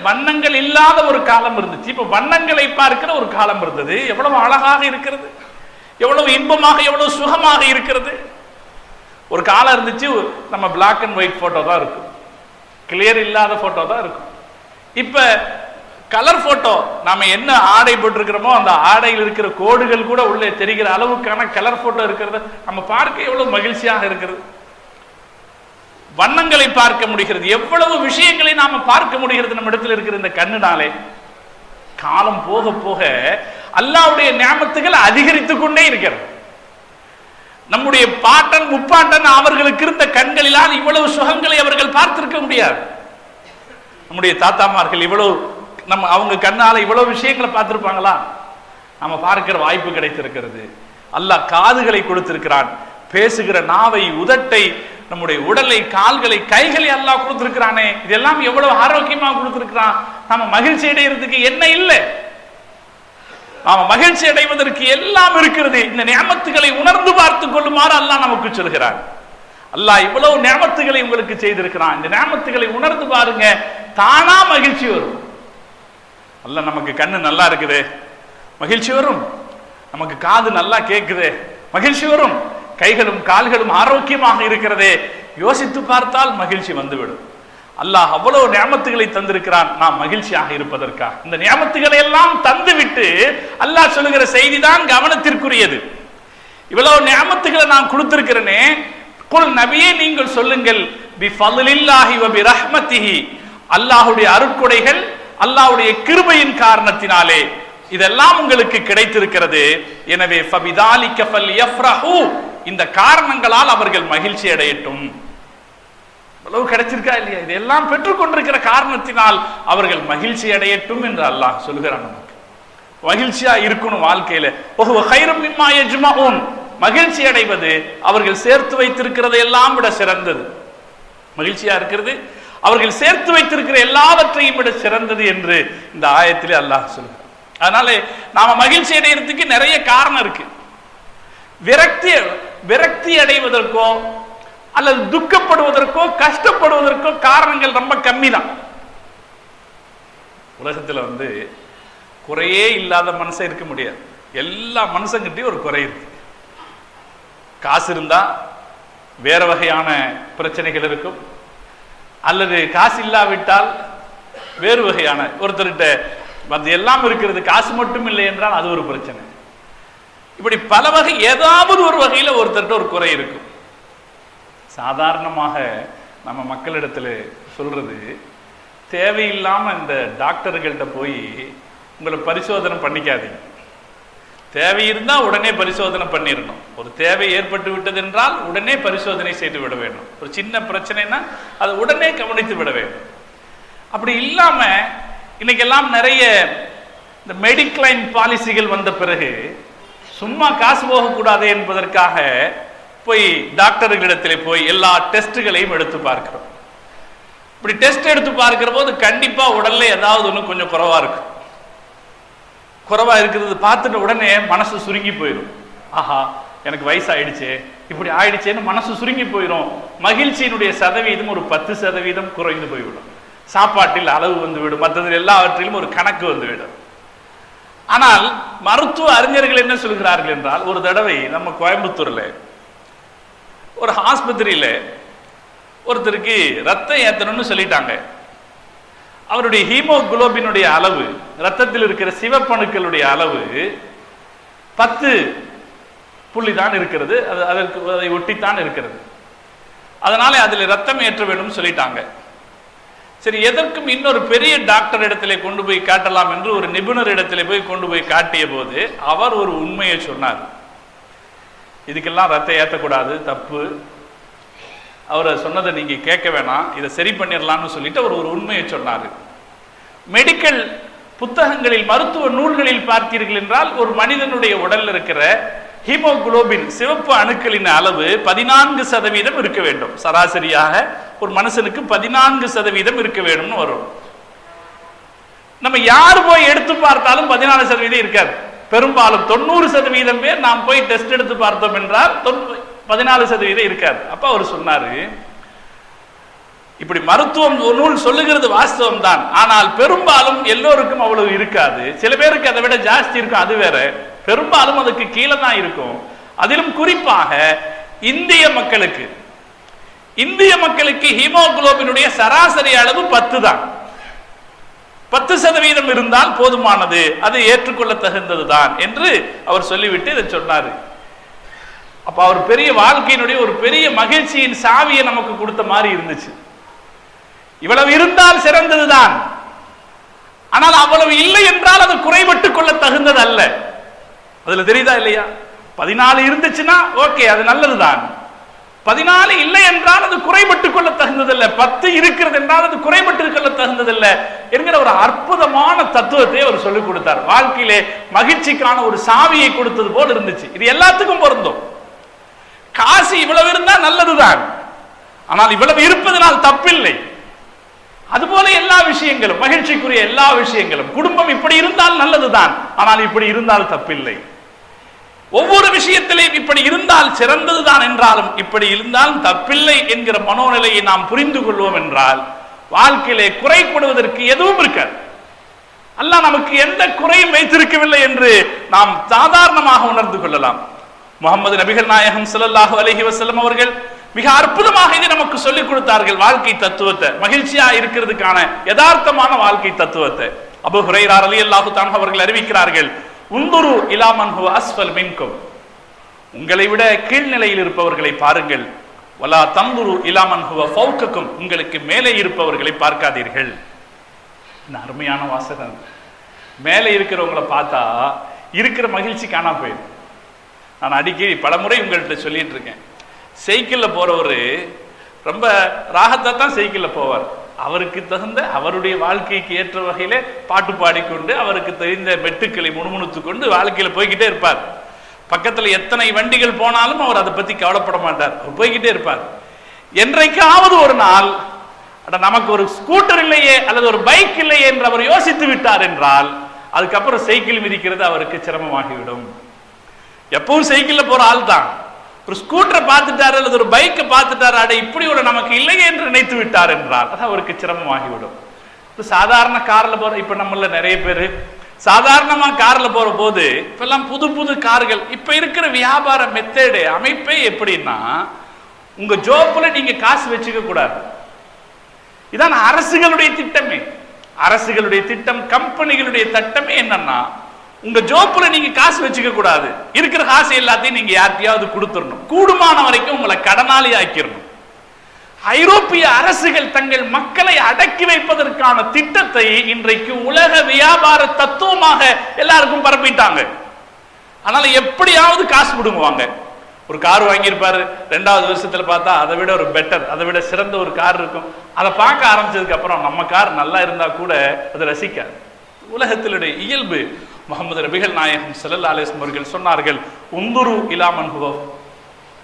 வண்ணங்கள் இல்லாத ஒரு காலம் இருந்துச்சு, இப்ப வண்ணங்களை பார்க்கிற ஒரு காலம் இருந்தது. எவ்வளவு அழகாக இருக்கிறது, எவ்வளவு இன்பமாக, எவ்வளவு சுகமாக இருக்கிறது. ஒரு காலம் இருந்துச்சு, நம்ம பிளாக் அண்ட் ஒயிட் போட்டோ தான் இருக்கும், கிளியர் இல்லாத போட்டோ தான் இருக்கும். இப்ப கலர் போட்டோ, நாம என்ன ஆடை போட்டிருக்கிறோமோ அந்த ஆடையில் இருக்கிற கோடுகள் கூட உள்ளே தெரிகிற அளவுக்கான கலர் போட்டோ இருக்கிறது. நம்ம பார்க்க எவ்வளவு மகிழ்ச்சியாக இருக்கிறது. வண்ணங்களை பார்க்க முடிகிறது, எவ்வளவு விஷயங்களை நாம பார்க்க முடிகிறது நம்ம இடத்துல இருக்கிற இந்த கண்ணுனாலே. காலம் போக போக அல்லாஹ்வுடைய நியாமத்துகள் அதிகரித்துக் கொண்டே இருக்கிறது. நம்முடைய பாட்டன் முப்பாட்டன் அவர்களுக்கு இருந்த கண்களிலால் இவ்வளவு சுகங்களை அவர்கள் பார்த்திருக்க முடியாது. நம்முடைய தாத்தாமார்கள் இவ்வளவு அவங்க கண்ணால இவ்வளவு விஷயங்களை பார்த்திருப்பாங்களா? நம்ம பார்க்கிற வாய்ப்பு கிடைத்திருக்கிறது. அல்லாஹ் காதுகளை கொடுத்திருக்கிறான், பேசுகிற நாவை, உதட்டை, நம்முடைய உடலை, கால்களை, கைகளை அல்லாஹ் கொடுத்திருக்கிறானே. இதெல்லாம் எவ்வளவு ஆரோக்கியமாக கொடுத்திருக்கிறான். நம்ம மகிழ்ச்சி அடைகிறதுக்கு என்ன இல்லை? நாம மகிழ்ச்சி அடைவதற்கு எல்லாம் இருக்கிறது. இந்த நியமத்துகளை உணர்ந்து பார்த்துக் கொள்ளுமாறு அல்லாஹ் நமக்கு சொல்கிறார். அல்லாஹ் இவ்வளவு நியமத்துகளை உங்களுக்கு செய்திருக்கிறான், இந்த நியமத்துகளை உணர்ந்து பாருங்க, தானா மகிழ்ச்சி வரும். அல்லாஹ் நமக்கு கண்ணு நல்லா இருக்குது, மகிழ்ச்சி வரும். நமக்கு காது நல்லா கேட்குது, மகிழ்ச்சி வரும். கைகளும் கால்களும் ஆரோக்கியமாக இருக்கிறதே, யோசித்து பார்த்தால் மகிழ்ச்சி வந்துவிடும். அல்லாஹ் அவ்வளவு நியமத்துகளை தந்திருக்கிறான் நாம் மகிழ்ச்சியாக இருப்பதற்காக. இந்த நியமத்துகளை எல்லாம் தந்துவிட்டு அல்லாஹ் சொல்லுகிற செய்தி தான் கவனத்திற்குரியது. இவ்வளவு நியமத்துகளை நான் கொடுத்திருக்கிறேனே, குல் நபியே நீங்கள் சொல்லுங்கள், பி ஃபضலில்லாஹி வ பி ரஹ்மத்திஹி, அல்லாஹ்வுடைய அருட்கொடைகள், அல்லாஹ்வுடைய கிருபையின் காரணத்தினாலே இதெல்லாம் உங்களுக்கு கிடைத்திருக்கிறது. எனவே ஃபபிதாலிக ஃபல்யஃப்ரஹு, இந்த காரணங்களால் அவர்கள் மகிழ்ச்சி அடையட்டும். இவ்வளவு கிடைச்சிருக்கா இல்லையா? இதெல்லாம் பெற்றுக்கொண்டிருக்கிற காரணத்தினால் அவர்கள் மகிழ்ச்சி அடையட்டும் என்று அல்லாஹ் சொல்கிறான். நமக்கு மகிழ்ச்சியா இருக்கணும் வாழ்க்கையில. வஹுவ கைரும் மிம்மா யஜ்மஊன், மகிழ்ச்சி அடைவது அவர்கள் சேர்த்து வைத்திருக்கிறதை எல்லாம் விட சிறந்தது. மகிழ்ச்சியா இருக்கிறது அவர்கள் சேர்த்து வைத்திருக்கிற எல்லாவற்றையும் விட சிறந்தது என்று இந்த ஆயத்திலே அல்லாஹ் சொல்கிறார். அதனால நாம மகிழ்ச்சி அடைகிறதுக்கு நிறைய காரணம் இருக்கு. விரக்தி அடைவதற்கோ அல்லது துக்கப்படுவதற்கோ கஷ்டப்படுவதற்கோ காரணங்கள் ரொம்ப கம்மி தான். உலகத்துல குறையே இல்லாத மனுஷன் இருக்க முடியாது. எல்லா மனுஷங்கிட்டையும் ஒரு குறை இருக்கு. காசு இருந்தா வேற வகையான பிரச்சனைகள் இருக்கும், அல்லது காசு இல்லாவிட்டால் வேறு வகையான ஒருத்தர்கிட்ட எல்லாம் இருக்கிறது. காசு மட்டும் இல்லை என்றால் அது ஒரு பிரச்சனை. இப்படி பல வகை, ஏதாவது ஒரு வகையில் ஒருத்தர்கிட்ட ஒரு குறை இருக்கும். சாதாரணமாக நம்ம மக்களிடத்துல சொல்றது, தேவையில்லாம இந்த டாக்டர்கள்ட்ட போய் உங்களை பரிசோதனை பண்ணிக்காதீங்க. தேவை இருந்தால் உடனே பரிசோதனை பண்ணிடணும். ஒரு தேவை ஏற்பட்டு விட்டது என்றால் உடனே பரிசோதனை செய்து விட வேண்டும். ஒரு சின்ன பிரச்சனைனா அதை உடனே கவனித்து விட வேண்டும். அப்படி இல்லாம இன்னைக்கெல்லாம் நிறைய இந்த மெடிக்ளைம் பாலிசிகள் வந்த பிறகு சும்மா காசு போகக்கூடாது என்பதற்காக போய் டாக்டர்களிடத்திலே போய் எல்லா டெஸ்ட்டுகளையும் எடுத்து பார்க்கிறோம். இப்படி டெஸ்ட் எடுத்து பார்க்கிற போது கண்டிப்பா உடல்ல ஏதாவது ஒன்று கொஞ்சம் குறைவா இருக்கு. குறைவா இருக்கிறது பார்த்துட்டு உடனே மனசு சுருங்கி போயிடும். ஆஹா, எனக்கு வயசாயிடுச்சு, இப்படி ஆயிடுச்சேன்னு மனசு சுருங்கி போயிடும். மகிழ்ச்சியினுடைய சதவீதம் ஒரு 10% குறைந்து போய்விடும். சாப்பாட்டில் அளவு வந்துவிடும், மற்றதில் எல்லாவற்றிலும் ஒரு கணக்கு வந்துவிடும். ஆனால் மருத்துவ அறிஞர்கள் என்ன சொல்கிறார்கள் என்றால், ஒரு தடவை நம்ம கோயம்புத்தூர்ல ஒரு ஆஸ்பத்திரியில ஒருத்தருக்கு ரத்தம் ஏற்றணும்னு சொல்லிட்டாங்க. அவருடைய ஹீமோகுளோபினுடைய அளவு, ரத்தத்தில் இருக்கிற சிவப்பணுக்களுடைய அளவு 10 புள்ளி தான் இருக்கிறது. அதற்கு அதை ஒட்டித்தான் இருக்கிறது. அதனால அதில் ரத்தம் ஏற்ற வேண்டும் சொல்லிட்டாங்க. சரி, எதற்கும் இன்னொரு பெரிய டாக்டர் இடத்திலே கொண்டு போய் காட்டலாம் என்று ஒரு நிபுணர் இடத்திலே போய் கொண்டு போய் காட்டிய போது அவர் ஒரு உண்மையை சொன்னார். இதுக்கெல்லாம் ரத்தம் ஏற்றக்கூடாது, தப்பு. அவரை சொன்னதை நீங்க கேட்க வேணாம், இதை சரி பண்ணிடலாம்னு சொல்லிட்டு அவர் ஒரு உண்மையை சொன்னார். மெடிக்கல் புத்தகங்களில், மருத்துவ நூல்களில் பார்த்தீர்கள் என்றால், ஒரு மனிதனுடைய உடல்ல இருக்கிற ஹீமோகுளோபின், சிவப்பு அணுக்களின் அளவு 14% இருக்க வேண்டும். சராசரியாக ஒரு மனுஷனுக்கு 14% இருக்க வேண்டும்னு வரும். நம்ம யார் போய் எடுத்து பார்த்தாலும் 14% இருக்காது. பெரும்பாலும் 90% பேர் நாம் போய் டெஸ்ட் எடுத்து பார்த்தோம் என்றால் 14% இருக்காது. அப்ப அவர் சொன்னாரு, இப்படி மருத்துவம் நூல் சொல்லுகிறது வாஸ்தவம் தான், ஆனால் பெரும்பாலும் எல்லோருக்கும் அவ்வளவு இருக்காது. சில பேருக்கு அதை விட ஜாஸ்தி இருக்கும், அது வேற. பெரும்பாலும் அதுக்கு கீழே தான் இருக்கும். அதிலும் குறிப்பாக இந்திய மக்களுக்கு ஹீமோகுளோபினுடைய சராசரி அளவு 10 தான். 10% இருந்தால் போதுமானது, அது ஏற்றுக்கொள்ள தகுந்தது தான் என்று அவர் சொல்லிவிட்டு இதை சொன்னார். அப்ப அவர் பெரிய வாழ்க்கையினுடைய ஒரு பெரிய மகிழ்ச்சியின் சாவியை நமக்கு கொடுத்த மாதிரி இருந்துச்சு. இவ்வளவு இருந்தால் சிறந்ததுதான், ஆனால் அவ்வளவு இல்லை என்றால் அது குறைபட்டுக் கொள்ள தகுந்தது அல்ல. அதுல தெரியுதா இல்லையா? 14 இருந்துச்சுன்னா ஓகே, அது நல்லதுதான். 14 இல்லை என்றால் அது குறைபட்டுக் கொள்ள தகுந்ததில்லை. 10 இருக்கிறது என்றால் அது குறைபட்டுக் கொள்ள தகுந்ததில்லை என்கிற ஒரு அற்புதமான தத்துவத்தை அவர் சொல்லிக் கொடுத்தார். வாழ்க்கையிலே மகிழ்ச்சிக்கான ஒரு சாவியை கொடுத்தது போல் இருந்துச்சு. இது எல்லாத்துக்கும் பொருந்தும். காசு இவ்வளவு இருந்தா நல்லதுதான், ஆனால் இவ்வளவு இருப்பதனால் தப்பில்லை. அதுபோல எல்லா விஷயங்களும், மகிழ்ச்சிக்குரிய எல்லா விஷயங்களும், குடும்பம் இப்படி இருந்தால் நல்லதுதான், ஆனால் இப்படி இருந்தால் தப்பில்லை. ஒவ்வொரு விஷயத்திலையும் இப்படி இருந்தால் சிறந்ததுதான் என்றாலும் இப்படி இருந்தால் தப்பில்லை என்கிற மனோநிலையை நாம் புரிந்து கொள்வோம் என்றால் வாழ்க்கையிலே குறைப்படுவதற்கு எதுவும் இருக்காது. அல்லாஹ் நமக்கு எந்த குறையும் வைத்திருக்கவில்லை என்று நாம் சாதாரணமாக உணர்ந்து கொள்ளலாம். முகமது நபிகள் நாயகம் ஸல்லல்லாஹு அலைஹி வஸல்லம் அவர்கள் மிக அற்புதமாக இதை நமக்கு சொல்லிக் கொடுத்தார்கள். வாழ்க்கை தத்துவத்தை, மகிழ்ச்சியா இருக்கிறதுக்கான யதார்த்தமான வாழ்க்கை தத்துவத்தை. அபூ ஹுரைரா ரலியல்லாஹு தஆலா அவர்கள் அறிவிக்கிறார்கள், உந்துரு இலா மன் ஹுவ அஸ்ஃபல் மின்கும், உங்களை விட கீழ்நிலையில் இருப்பவர்களை பாருங்கள். வலா தந்துரு இலா மன் ஹுவ ஃபௌகக்கும், உங்களுக்கு மேலே இருப்பவர்களை பார்க்காதீர்கள். அருமையான வாசகம். மேலே இருக்கிறவங்களை பார்த்தா இருக்கிற மகிழ்ச்சி காணாம போயிடும். நான் அடிக்கடி பலமுறை உங்கள்கிட்ட சொல்லிட்டு இருக்கேன், சைக்கிளில் போறவர் ரொம்ப ராகத்தா தான் சைக்கிளில் போவார். அவருக்கு தகுந்த, அவருடைய வாழ்க்கைக்கு ஏற்ற வகையில பாட்டு பாடிக்கொண்டு, அவருக்கு தெரிந்த மெட்டுக்களை முணுமுணுத்து கொண்டு வாழ்க்கையில போய்கிட்டே இருப்பார். பக்கத்துல எத்தனை வண்டிகள் போனாலும் அவர் அதை பத்தி கவலைப்பட மாட்டார், அவர் போய்கிட்டே இருப்பார். என்றைக்காவது ஒரு நாள் நமக்கு ஒரு ஸ்கூட்டர் இல்லையே அல்லது ஒரு பைக் இல்லையே என்று அவர் யோசித்து விட்டார் என்றால் அதுக்கப்புறம் சைக்கிள் மிதிக்கிறது அவருக்கு சிரமமாகிவிடும். எப்பவும் சைக்கிள்ல போற ஆள் தான் ஒரு ஸ்கூட்டரை பார்த்துட்டாரு அல்லது ஒரு பைக்கை பார்த்துட்டாரு, அட இப்படி ஒரு நமக்கு இல்லையே என்று நினைத்து விட்டார் என்றால் அது அவருக்கு சிரமமாகிவிடும். சாதாரண கார்ல போற, இப்ப நம்மள நிறைய பேரு சாதாரணமா கார்ல போற போது இப்பெல்லாம் புது புது கார்கள், இப்ப இருக்கிற வியாபார மெத்தேடு அமைப்பே எப்படின்னா, உங்க ஜோப்புல நீங்க காசு வச்சுக்க கூடாது. இதான் அரசுகளுடைய திட்டமே. அரசுகளுடைய திட்டம், கம்பெனிகளுடைய திட்டமே என்னன்னா, உங்க ஜோப்புல நீங்க காசு வச்சுக்க கூடாது. இருக்கிற காசு எல்லாத்தையும் நீங்க யார்கிட்டயாவது கொடுத்துடணும். கூடுமான வரைக்கும் உங்களை கடனாளி ஆக்கிடணும். ஐரோப்பிய அரசுகள் தங்கள் மக்களை அடக்கி வைப்பதற்கான திட்டத்தை இன்றைக்கு உலக வியாபார தத்துவமாக எல்லாருக்கும் பரப்பிட்டாங்க. அதனால எப்படியாவது காசு விடுங்குவாங்க. ஒரு கார் வாங்கியிருப்பாரு, 2வது வருஷத்துல பார்த்தா அதை விட ஒரு பெட்டர், அதை விட சிறந்த ஒரு கார் இருக்கும். அதை பார்க்க ஆரம்பிச்சதுக்கு அப்புறம் நம்ம கார் நல்லா இருந்தா கூட அதை ரசிக்காது. உலகத்தினுடைய இயல்பு. முகமது நபிகள் நாயகம் ஸல்லல்லாஹு அலைஹி வஸல்லம் அவர்கள் சொன்னார்கள், உந்துரு இலா மன் ஹுவ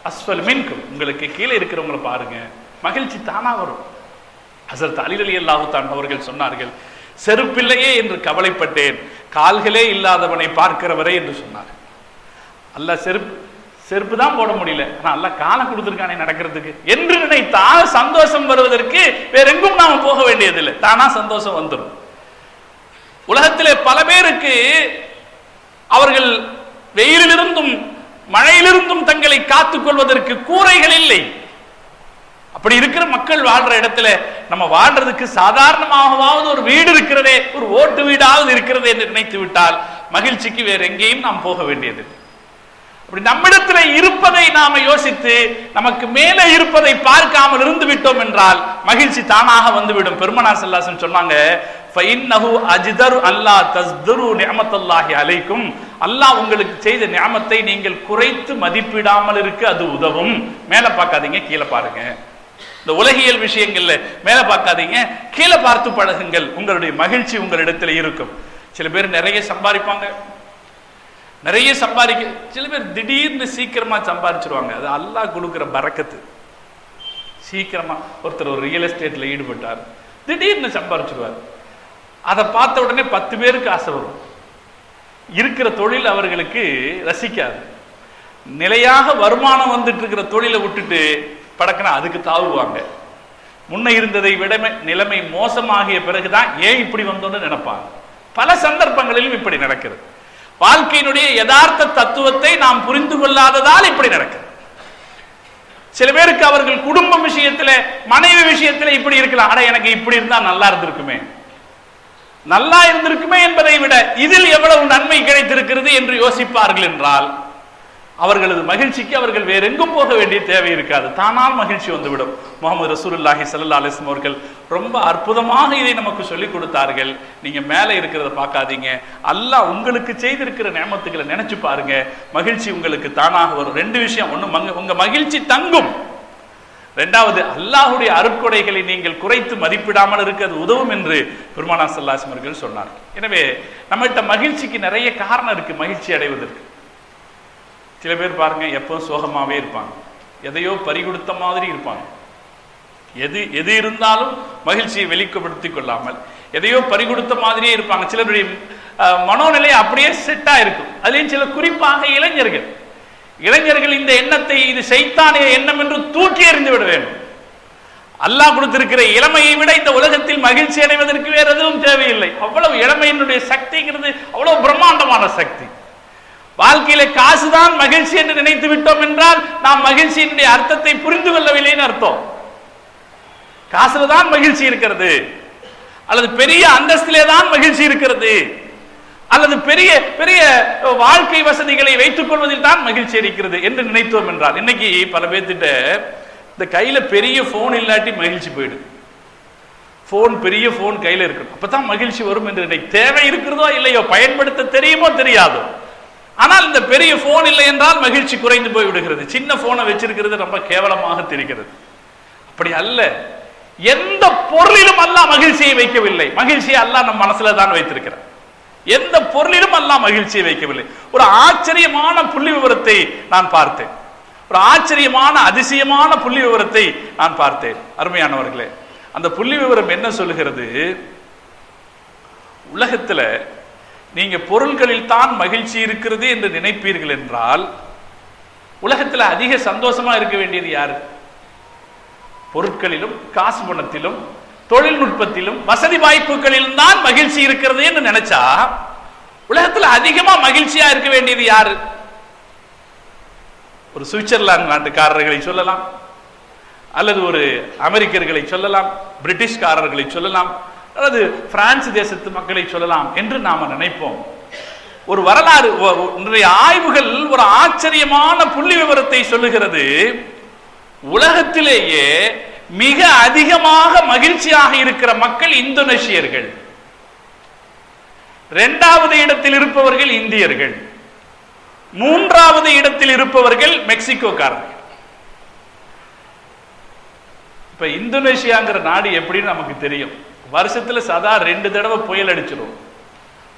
அஸ்ஃபல் மின்கும், உங்களுக்கு கீழே இருக்கிறவங்களை பாருங்க, மகிழ்ச்சி தானா வரும். ஹஸரத் அலி ரலியல்லாஹு தஆலா அவர்கள் சொன்னார்கள், செருப்பில்லையே என்று கவலைப்பட்டேன், கால்களே இல்லாதவனை பார்க்கிறவரே என்று சொன்னார். அல்லாஹ் செருப்பு தான் போட முடியல, ஆனா அல்லாஹ் காலம் கொடுத்திருக்கானே நடக்கிறதுக்கு என்று நினைத்தால் சந்தோஷம் வருவதற்கு வேற எங்கும் நாம போக வேண்டியதில்லை, தானா சந்தோஷம் வந்துடும். உலகத்திலே பல பேருக்கு அவர்கள் வெயிலிலிருந்தும் மழையிலிருந்தும் தங்களை காத்துக் கொள்வதற்கு கூரைகள் இல்லை. அப்படி இருக்கிற மக்கள் வாழ்ற இடத்துல நம்ம வாழ்றதுக்கு சாதாரணமாகவாவது ஒரு வீடு இருக்கிறதே, ஒரு ஓட்டு வீடாவது இருக்கிறதே என்று நினைத்து விட்டால் மகிழ்ச்சிக்கு வேற எங்கேயும் நாம் போக வேண்டியது. அப்படி நம்மிடத்துல இருப்பதை நாம யோசித்து நமக்கு மேலே இருப்பதை பார்க்காமல் இருந்து விட்டோம் என்றால் மகிழ்ச்சி தானாக வந்துவிடும். பெருமானார் ஸல்லல்லாஹு அலைஹி வஸல்லம் சொன்னாங்க, ஃபஇன்னஹு அஜ்தரு அல்லா தஸ்துரு நிஅமத்தல்லாஹி அலைக்கும், அல்லாஹ் உங்களுக்கு செய்த நிஅமத்தை நீங்கள் குறைத்து மதிப்பிடாமல் இருக்க அது உதவும். மேல பார்க்காதீங்க, கீழே பாருங்க. இந்த உலகியல் விஷயங்கள்ல மேல பார்க்காதீங்க, கீழே பார்த்து பழகுங்கள். உங்களுடைய மகிழ்ச்சி உங்களிடத்துல இருக்கும். சில பேர் நிறைய சம்பாதிப்பாங்க, நிறைய சம்பாதிக்க, சில பேர் திடீர்னு சீக்கிரமா சம்பாதிச்சிருவாங்க. அது அல்லாஹ் கொடுக்கிற பரக்கத்து. சீக்கிரமா ஒருத்தர் ஒரு ரியல் எஸ்டேட்ல ஈடுபட்டார், திடீர்னு சம்பாதிச்சிருவார். அதை பார்த்த உடனே 10 பேருக்கு ஆசை வரும். இருக்கிற தொழில் அவர்களுக்கு ரசிக்காது. நிலையாக வருமானம் வந்துட்டு இருக்கிற தொழிலை விட்டுட்டு படக்குனா அதுக்கு தாவுவாங்க. முன்ன இருந்ததை விட நிலைமை மோசமாகிய பிறகுதான் ஏன் இப்படி வந்தோன்னு நினைப்பாங்க. பல சந்தர்ப்பங்களிலும் இப்படி நடக்கிறது. வாழ்க்கையினுடைய யதார்த்த தத்துவத்தை நாம் புரிந்து கொள்ளாததால் இப்படி நடக்கிறது. சில பேருக்கு அவர்கள் குடும்ப விஷயத்துல, மனைவி விஷயத்துல இப்படி இருக்கலாம், ஆனா எனக்கு இப்படி இருந்தா நல்லா இருந்திருக்குமே, நல்லா இருந்திருக்குமே என்பதை விட இதில் எவ்வளவு நன்மை கிடைத்திருக்கிறது என்று யோசிப்பார்கள் என்றால் அவர்களது மகிழ்ச்சிக்கு அவர்கள் வேற எங்கும் போக வேண்டிய தேவை இருக்காது, தானால் மகிழ்ச்சி வந்துவிடும். முஹம்மது ரசூலுல்லாஹி ஸல்லல்லாஹு அலைஹி வஸல்லம் அவர்கள் ரொம்ப அற்புதமாக இதை நமக்கு சொல்லிக் கொடுத்தார்கள். நீங்க மேலே இருக்கிறத பார்க்காதீங்க, அல்லாஹ் உங்களுக்கு செய்திருக்கிற நியமத்துக்களை நினைச்சு பாருங்க, மகிழ்ச்சி உங்களுக்கு தானாக வரும். 2 விஷயம், ஒண்ணு உங்க மகிழ்ச்சி தங்கும், 2வது அல்லாஹ்வுடைய அருட்கொடைகளை நீங்கள் குறைத்து மதிப்பிடாமல் இருக்க அது உதவும் என்று பெருமானார் ஸல்லல்லாஹு அலைஹி வஸல்லம் அவர்கள் சொன்னார்கள். எனவே நம்மகிட்ட மகிழ்ச்சிக்கு நிறைய காரணம் இருக்கு மகிழ்ச்சி அடைவதற்கு. சில பேர் பாருங்க எப்பவும் சோகமாவே இருப்பாங்க, எதையோ பறிகொடுத்த மாதிரி இருப்பாங்க. எது இருந்தாலும் மகிழ்ச்சியை வெளிப்படுத்திக் கொள்ளாமல் எதையோ பறிகொடுத்த மாதிரியே இருப்பாங்க. சிலருடைய மனோநிலை அப்படியே செட்டா இருக்கும். அதுலேயும் சில குறிப்பாக இளைஞர்கள் இந்த எண்ணத்தை இது சைத்தானிய எண்ணம் என்று தூக்கி எறிந்து விட வேண்டும். அல்லாஹ் கொடுத்திருக்கிற இளமையை விட இந்த உலகத்தில் மகிழ்ச்சி அடைவதற்கு வேற எதுவும் தேவையில்லை. அவ்வளவு இளமையினுடைய சக்திங்கிறது அவ்வளவு பிரம்மாண்டமான சக்தி. வாழ்க்கையில காசுதான் மகிழ்ச்சி என்று நினைத்து விட்டோம் என்றால் நாம் மகிழ்ச்சியினுடைய அர்த்தத்தை புரிந்து கொள்ளவில்லைன்னு அர்த்தம். காசுல தான் மகிழ்ச்சி இருக்கிறது, அல்லது பெரிய அந்தஸ்திலே தான் மகிழ்ச்சி இருக்கிறது, அல்லது பெரிய பெரிய வாழ்க்கை வசதிகளை வைத்துக் கொள்வதில் தான் மகிழ்ச்சி இருக்கிறது என்று நினைத்தோம் என்றால், இன்னைக்கு பல பேர்த்திட்ட இந்த கையில பெரிய போன் இல்லாட்டி மகிழ்ச்சி போயிடுது. பெரிய போன் கையில இருக்கணும், அப்பதான் மகிழ்ச்சி வரும் என்று நினை. தேவை இருக்கிறதோ இல்லையோ, பயன்படுத்த தெரியுமோ தெரியாதோ, ஆனால் இந்த பெரிய போன் இல்லை என்றால் மகிழ்ச்சி குறைந்து போய் விடுகிறது. சின்ன போனை வச்சிருக்கிறது ரொம்ப கேவலமாக தெரிகிறது. அப்படி அல்ல, எந்த பொருளிலும் அல்லாஹ் மகிழ்ச்சியை வைக்கவில்லை. மகிழ்ச்சியை அல்லாஹ் நம் மனசுல தான் வைத்திருக்கிறார். எந்த பொருளிலும் அல்லாஹ் மகிழ்ச்சியை வைக்கவில்லை. ஒரு ஆச்சரியமான புள்ளி விவரத்தை நான் பார்த்தேன், ஒரு ஆச்சரியமான அதிசயமான புள்ளி விவரத்தை நான் பார்த்தேன். அருமையானவர்களே, அந்த புள்ளி விவரம் என்ன சொல்லுகிறது? உலகத்துல நீங்க பொருள்களில் தான் மகிழ்ச்சி இருக்கிறது என்று நினைப்பீர்கள் என்றால் உலகத்துல அதிக சந்தோஷமா இருக்க வேண்டியது யாரு? பொருட்களிலும் காசு பணத்திலும் தொழில்நுட்பத்திலும் வசதி வாய்ப்புகளிலும் தான் மகிழ்ச்சி இருக்கிறது என்று நினைச்சா உலகத்துல அதிகமா மகிழ்ச்சியா இருக்க வேண்டியது யாரு? ஒரு சுவிட்சர்லாந்து நாட்டுக்காரர்களை சொல்லலாம், அல்லது ஒரு அமெரிக்கர்களை சொல்லலாம், பிரிட்டிஷ்காரர்களை சொல்லலாம், அல்லது பிரான்ஸ் தேசத்து மக்களை சொல்லலாம் என்று நாம நினைப்போம். ஒரு வரலாறு, இன்றைய ஆய்வுகள் ஒரு ஆச்சரியமான புள்ளி விவரத்தை சொல்லுகிறது. உலகத்திலேயே மிக அதிகமாக மகிழ்ச்சியாக இருக்கிற மக்கள் இந்தோனேஷியர்கள், இரண்டாவது இடத்தில் இருப்பவர்கள் இந்தியர்கள், மூன்றாவது இடத்தில் இருப்பவர்கள் மெக்சிகோக்காரர்கள். இப்ப இந்தோனேஷியாங்கிற நாடு எப்படின்னு நமக்கு தெரியும். வருஷத்துல சதா 2 தடவை புயல் அடிச்சிடும்,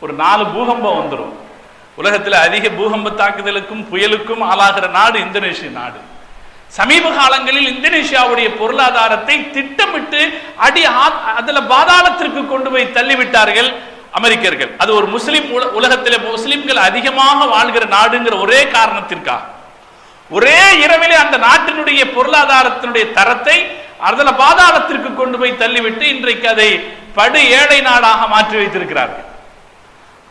ஒரு 4 பூகம்பம் வந்துடும். உலகத்தில் அதிக பூகம்ப தாக்குதலுக்கும் புயலுக்கும் ஆளாகிற நாடு இந்தோனேஷிய நாடு. சமீப காலங்களில் இந்தோனேஷியாவுடைய பொருளாதாரத்தை திட்டமிட்டு அதுல பாதாளத்திற்கு கொண்டு போய் தள்ளிவிட்டார்கள் அமெரிக்கர்கள். அது ஒரு முஸ்லிம் உலகத்திலே முஸ்லிம்கள் அதிகமாக வாழ்கிற நாடுங்கிற ஒரே காரணத்திற்காக ஒரே இரவிலே அந்த நாட்டினுடைய பொருளாதாரத்தினுடைய தரத்தை அதுல பாதாளத்திற்கு கொண்டு போய் தள்ளிவிட்டு இன்றைக்கு அதை படு ஏழை நாடாக மாற்றி வைத்திருக்கிறார்கள்.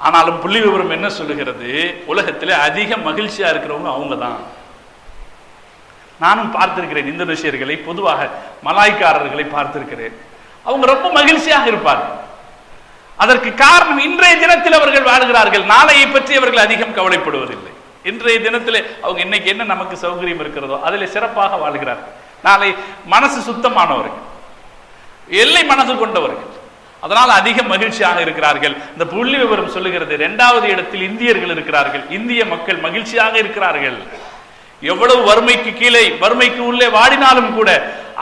ஆனாலும் புள்ளி விவரம் என்ன சொல்லுகிறது? உலகத்திலே அதிக மகிழ்ச்சியா இருக்கிறவங்க அவங்க தான். நானும் பார்த்திருக்கிறேன் இந்தோனேஷியர்களை, பொதுவாக மலாய்க்காரர்களை பார்த்திருக்கிறேன். அவங்க ரொம்ப மகிழ்ச்சியாக இருப்பார்கள். அதற்கு காரணம் இன்றைய தினத்தில் அவர்கள் வாழ்கிறார்கள், நாளையை பற்றி அவர்கள் அதிகம் கவலைப்படுவதில்லை. இன்றைய தினத்தில் அவங்க இன்னைக்கு என்ன நமக்கு சௌகரியம் இருக்கிறதோ அதில் சிறப்பாக வாழ்கிறார்கள். நாளை மனசு சுத்தமானவர்கள், எல்லை மனசு கொண்டவர்கள், அதனால் அதிக மகிழ்ச்சியாக இருக்கிறார்கள். இந்த புள்ளி விவரம் சொல்லுகிறது 2வது இடத்தில் இந்தியர்கள் இருக்கிறார்கள். இந்திய மக்கள் மகிழ்ச்சியாக இருக்கிறார்கள். எவ்வளவு வறுமைக்கு கீழே வறுமைக்கு உள்ளே வாடினாலும் கூட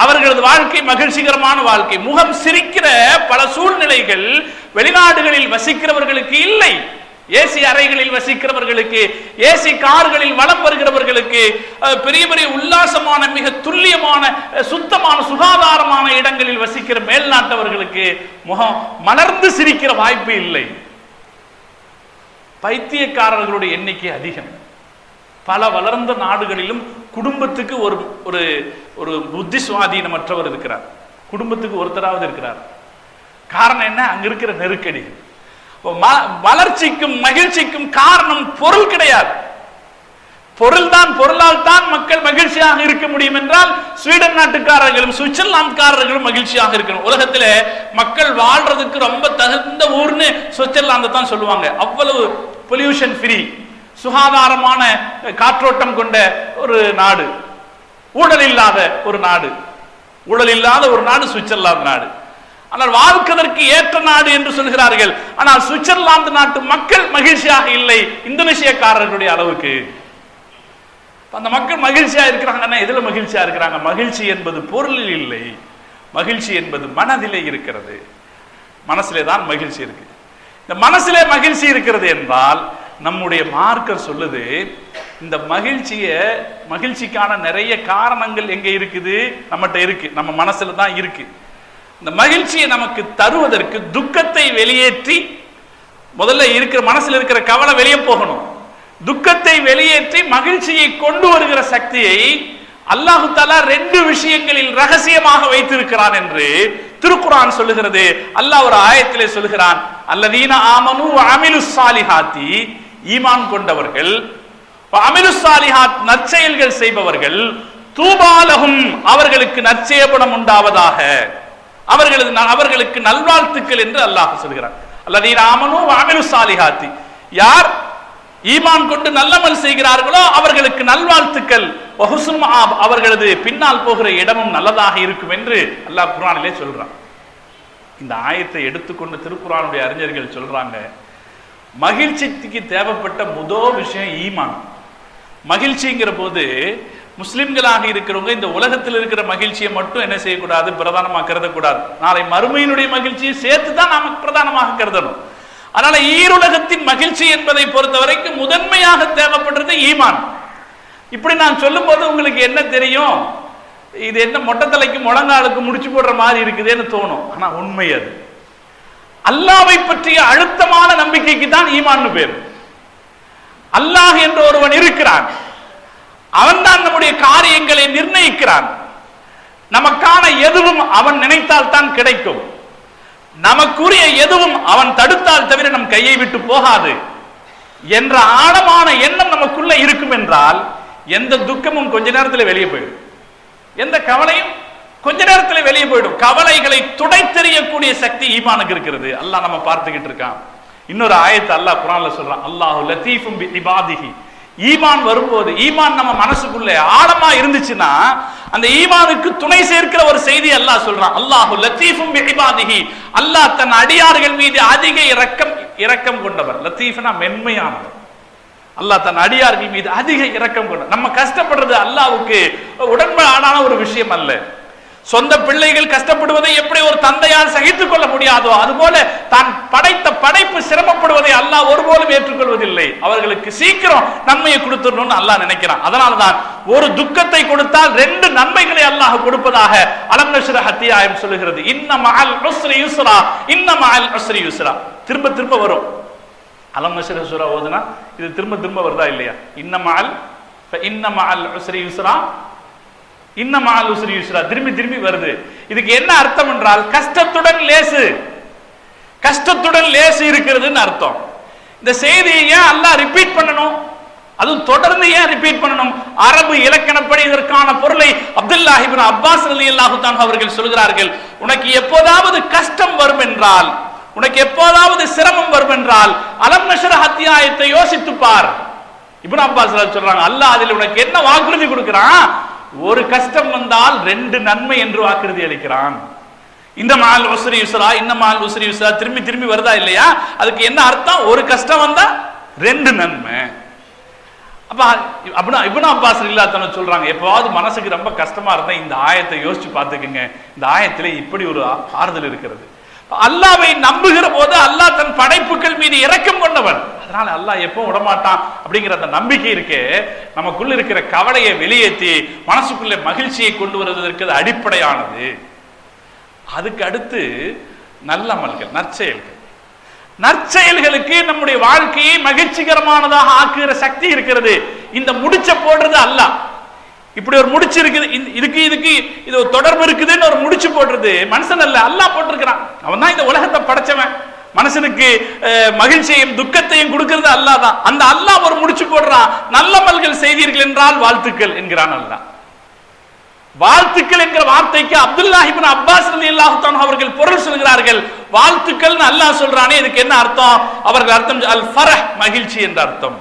அவர்களது வாழ்க்கை மகிழ்ச்சிகரமான வாழ்க்கை. முகம் சிரிக்கிற பல சூழ்நிலைகள் வெளிநாடுகளில் வசிக்கிறவர்களுக்கு இல்லை. ஏசி அறைகளில் வசிக்கிறவர்களுக்கு, ஏசி கார்களில் வலம் வருகிறவர்களுக்கு, பெரிய பெரிய உல்லாசமான மிக துல்லியமான சுத்தமான சுகாதாரமான இடங்களில் வசிக்கிற மேல்நாட்டவர்களுக்கு முகம் மலர்ந்து சிரிக்கிற வாய்ப்பு இல்லை. பைத்தியக்காரர்களுடைய எண்ணிக்கை அதிகம். பல வளர்ந்த நாடுகளிலும் குடும்பத்துக்கு ஒரு ஒரு ஒரு புத்தி சுவாதீனமற்றவர் இருக்கிறார், குடும்பத்துக்கு ஒருத்தராவது இருக்கிறார். காரணம் என்ன? அங்க இருக்கிற நெருக்கடிகள். வளர்ச்சிக்கும் மகிழ்ச்சிக்கும் காரணம் பொருள் கிடையாது. பொருளால் தான் மக்கள் மகிழ்ச்சியாக இருக்க முடியும் என்றால் ஸ்வீடன் நாட்டுக்காரர்களும் சுவிட்சர்லாந்துக்காரர்களும் மகிழ்ச்சியாக இருக்கணும். உலகத்திலே மக்கள் வாழ்றதுக்கு ரொம்ப தகுந்த ஊர்னு சுவிட்சர்லாந்து தான் சொல்லுவாங்க. அவ்வளவு பொல்யூஷன் ஃப்ரீ, சுகாதாரமான காற்றோட்டம் கொண்ட ஒரு நாடு, ஊழல் இல்லாத ஒரு நாடு, சுவிட்சர்லாந்து நாடு. ஆனால் வாழ்வதற்கு ஏற்ற நாடு என்று சொல்கிறார்கள். ஆனால் சுவிட்சர்லாந்து நாட்டு மக்கள் மகிழ்ச்சியாக இல்லை இந்தோனேஷியக்காரர்களுடைய அளவுக்கு. அந்த மக்கள் மகிழ்ச்சியா இருக்கிறாங்கன்னா எதுல மகிழ்ச்சியா இருக்கிறாங்க? மகிழ்ச்சி என்பது பொருளில் இல்லை, மகிழ்ச்சி என்பது மனதிலே இருக்கிறது. மனசிலே தான் மகிழ்ச்சி இருக்கு. இந்த மனசிலே மகிழ்ச்சி இருக்கிறது என்றால் நம்முடைய மார்க்கர் சொல்லுது, இந்த மகிழ்ச்சிக்கான நிறைய காரணங்கள் எங்க இருக்குது? நம்மகிட்ட இருக்கு, நம்ம மனசுல தான் இருக்கு. இந்த மகிழ்ச்சியை நமக்கு தருவதற்கு துக்கத்தை வெளியேற்றி, முதல்ல இருக்கிற மனசுல இருக்கிற கவலை வெளியே போகணும். துக்கத்தை வெளியேற்றி மகிழ்ச்சியை கொண்டு வருகிற சக்தியை அல்லாஹு தஆலா 2 விஷயங்களில் ரகசியமாக வைத்திருக்கிறான் என்று திருக்குர்ஆன் சொல்லுகிறது. அல்லாஹ் ஒரு ஆயத்திலே சொல்லுகிறான், அல்லதீன ஆமனு வ அமிலுஸ் சாலிஹாத்தி, ஈமான் கொண்டவர்கள், அமிலுஸ் சாலிஹாத் நற்செயல்கள் செய்பவர்கள், தூபாலஹும் அவர்களுக்கு நற்செயபடம் உண்டாவதாக, அவர்களுக்கு நல்வாழ்த்துக்கள் என்று அல்லாஹ் சொல்கிறார். அல்லதீன ஆமனு வ அமிலுஸ் சாலிஹாத்தி, யார் ஈமான் கொண்டு நல்லமல் செய்கிறார்களோ அவர்களுக்கு நல்வாழ்த்துக்கள், வஹுஸ்னுல் மஆப் அவர்களது பின்னால் போகிற இடமும் நல்லதாக இருக்கும் என்று அல்லாஹ் குர்ஆனிலே சொல்றான். இந்த ஆயத்தை எடுத்துக்கொண்டு திருக்குர்ஆனுடைய அறிஞர்கள் சொல்றாங்க, மகிழ்ச்சிக்கு தேவைப்பட்ட முதல் விஷயம் ஈமான். மகிழ்ச்சிங்கிற போது முஸ்லிம்களாக இருக்கிறவங்க இந்த உலகத்தில் இருக்கிற மகிழ்ச்சியை மட்டும் என்ன செய்யக்கூடாது? பிரதானமாக கருதக்கூடாது. நாளை மறுமையினுடைய மகிழ்ச்சியை சேர்த்து தான் நாம பிரதானமாக கருதணும். அதனால ஈருலகத்தின் மகிழ்ச்சி என்பதை பொறுத்த வரைக்கும் முதன்மையாக தேவைப்படுறது ஈமான். இப்படி நான் சொல்லும் போது உங்களுக்கு என்ன தெரியும்? இது என்ன மொட்டத்தலைக்கு முழங்காலுக்கு முடிச்சு போடுற மாதிரி இருக்குதுன்னு தோணும். ஆனா உண்மை அது. அல்லாஹ்வை பற்றிய அழுத்தமான நம்பிக்கைக்கு தான் ஈமான்னு பேர். அல்லாஹ் என்ற ஒருவன் இருக்கிறான், அவன் தான் நம்முடைய காரியங்களை நிர்ணயிக்கிறான். நமக்கான எதுவும் அவன் நினைத்தால் தான் கிடைக்கும், நமக்குரிய எதுவும் அவன் தடுத்தால் தவிர நம் கையை விட்டு போகாது என்ற ஆழமான எண்ணம் நமக்குள்ள இருக்கும் என்றால் எந்த துக்கமும் கொஞ்ச நேரத்தில் வெளியே போயிடும், எந்த கவலையும் கொஞ்ச நேரத்தில் வெளியே போயிடும். கவலைகளை துடைத்தெறியக்கூடிய சக்தி ஈமானுக்கு இருக்கிறது. அல்லாஹ் நம்ம பார்த்துக்கிட்டு இருக்கான். இன்னொரு ஆயத்தை அல்லாஹ் குர்ஆன்ல சொல்றான், அல்லாஹு லத்தீஃபும் பிஇபாதிஹி. ஈமான் வரும்போது, ஈமான் நம்ம மனசுக்குள்ள ஆழமா இருந்துச்சுன்னா அந்த ஈமானுக்கு துணை சேர்க்கிற ஒரு செய்தி அல்லாஹ் சொல்றான், அல்லாஹு லத்தீஃபும் பிஇபாதிஹி. அல்லாஹ் தன் அடியார்கள் மீது அதிக இரக்கம் கொண்டவர். லத்தீஃப்னா மென்மையானவர். அல்லாஹ் தன் அடியார்கள் மீது அதிக இரக்கம் கொண்டவர். நம்ம கஷ்டப்படுறது அல்லாஹ்வுக்கு உடன்பாடான ஒரு விஷயம் அல்ல. சொந்த பிள்ளைகள் கஷ்டப்படுவதை எப்படி ஒரு தந்தையால் சகித்துக் கொள்ள முடியாதோ அதுபோல தான் படைத்த படைப்பு சிரமப்படுவதை அல்லாஹ் ஒருபோதும் ஏற்றுக்கொள்வதில்லை. அவர்களுக்கு சீக்கிரம் நன்மையை கொடுத்துடணும்னு அல்லாஹ் நினைக்கிறான். அதனால்தான் ஒரு துக்கத்தை கொடுத்தால் 2 நன்மைகளை அல்லாஹ் கொடுப்பதாக அலம் நஷ்ரஹ் அத்தியாயம் சொல்லுகிறது. இன்ன மஅல் உஸ்ரி யுஸ்ரா, இன்ன மஅல் உஸ்ரி யுஸ்ரா. திரும்ப திரும்ப வரும். அலம் நஷ்ரஹ் சூரா ஓதுனா இது திரும்ப திரும்ப வருதா இல்லையா? இன்ன மஅல் உஸ்ரி யுஸ்ரா, இன்ன மஅல் உஸ்ரி யுஸ்ரா திரும்பி திரும்பி வருது. இதுக்கு என்ன அர்த்தம் என்றால் கஷ்டத்துடன் லேசு, கஷ்டத்துடன் லேசு இருக்கிறதுன்னு அர்த்தம். இந்த செய்தியை ஏன் அல்லாஹ் ரிப்பீட் பண்ணணும்? அதுவும் தொடர்ந்து ஏன் ரிப்பீட் பண்ணணும்? அரபு இலக்கணப்படி இதற்கான பொருளை அப்துல்லாஹ் இப்னு அப்பாஸ் ரலியல்லாஹு தஆலா அவர்கள் சொல்கிறார்கள், உனக்கு எப்போதாவது கஷ்டம் வரும் என்றால், உனக்கு எப்போதாவது சிரமம் வரும் என்றால் அலம் நஷ்ரஹ் அத்தியாயத்தை யோசித்து பார். இப்னு அப்பாஸ் சொல்றாங்க, அல்லாஹ் அதில் உனக்கு என்ன வாக்குறுதி கொடுக்கிறான்? ஒரு கஷ்டம் வந்தால் 2 நன்மை என்று வாக்குறுதி அளிக்கிறான். இந்த மஅல் உஸ்ரி யுஸ்ரா, இன்ன மஅல் உஸ்ரி யுஸ்ரா திரும்பி திரும்பி வருதா இல்லையா? அதுக்கு என்ன அர்த்தம்? ஒரு கஷ்டம் வந்தா 2 நன்மை. அப்ப இப்னு அப்பாஸ் ரலியல்லாஹு தஆலா சொல்றாங்க, எப்பவாவது மனசுக்கு ரொம்ப கஷ்டமா இருந்தா இந்த ஆயத்தை யோசிச்சு பார்த்துக்குங்க. இந்த ஆயத்திலே இப்படி ஒரு ஆறுதல் இருக்கிறது. அல்லாஹ்வை நம்புகிற போது அல்லாஹ் தன் படைப்புகள் மீது இரக்கம் கொண்டவன். அதனால அல்லாஹ் எப்போ விடமாட்டான் அப்படிங்கிற அந்த நம்பிக்கை இருக்கே, நமக்குள்ள இருக்கிற கவலையை வெளியேற்றி மனசுக்குள்ள மகிழ்ச்சியை கொண்டு வருவதற்கு அது அடிப்படையானது. அதுக்கு அடுத்து நல்ல அமல்கள், நற்செயல்கள். நற்செயல்களுக்கு நம்முடைய வாழ்க்கையை மகிழ்ச்சிகரமானதாக ஆக்குகிற சக்தி இருக்கிறது. இந்த முடிச்ச போடுறது அல்லாஹ். இப்படி ஒரு முடிச்சு இருக்குது, இதுக்கு இதுக்கு இது ஒரு தொடர்பு இருக்குதுன்னு ஒரு முடிச்சு போடுறது மனுஷன் அல்ல, அல்லாஹ் போட்டிருக்கிறான். அவன் தான் இந்த உலகத்தை படைச்சவன். மனுஷனுக்கு மகிழ்ச்சியையும் துக்கத்தையும் கொடுக்கிறது அல்லாஹ் தான். அந்த அல்லாஹ் ஒரு முடிச்சு போடுறான். நல்லமல்கள் செய்தீர்கள் என்றால் வாழ்த்துக்கள் என்கிறான் அல்லாஹ். வாழ்த்துக்கள் என்கிற வார்த்தைக்கு அப்துல்லாஹ் இப்னு அப்பாஸ் ரலியல்லாஹு தஆலா அவர்கள் பொருள் சொல்கிறார்கள். வாழ்த்துக்கள் அல்லாஹ் சொல்றானே, இதுக்கு என்ன அர்த்தம்? அவர்கள் அர்த்தம் அல் ஃபரஹ், மகிழ்ச்சி என்ற அர்த்தம்.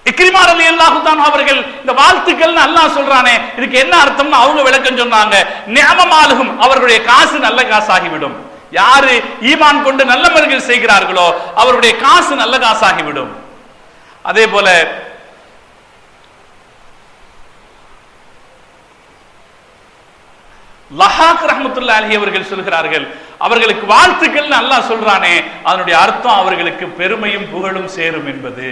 இக்ரிமா ரலியல்லாஹு தஆலா அவர்கள் இந்த வாழ்த்துக்கள் அல்லாஹ் சொல்றானே, இதுக்கு என்ன அர்த்தம்னு அவங்க விளக்கம் சொன்னாங்க. நிஅமமாலுஹும், அவர்களுடைய காசு நல்ல காசாகிவிடும். யாரு ஈமான் கொண்டு நல்லமல்கள் செய்கிறார்களோ அவருடைய காசு நல்ல காசாகிவிடும். அதே போல லஹாக் ரஹ்மத்துல்லாஹி அலைஹி அவர்கள் சொல்கிறார்கள், அவர்களுக்கு வாழ்த்துக்கள் அல்லாஹ் சொல்றானே அதனுடைய அர்த்தம் அவர்களுக்கு பெருமையும் புகழும் சேரும் என்பது.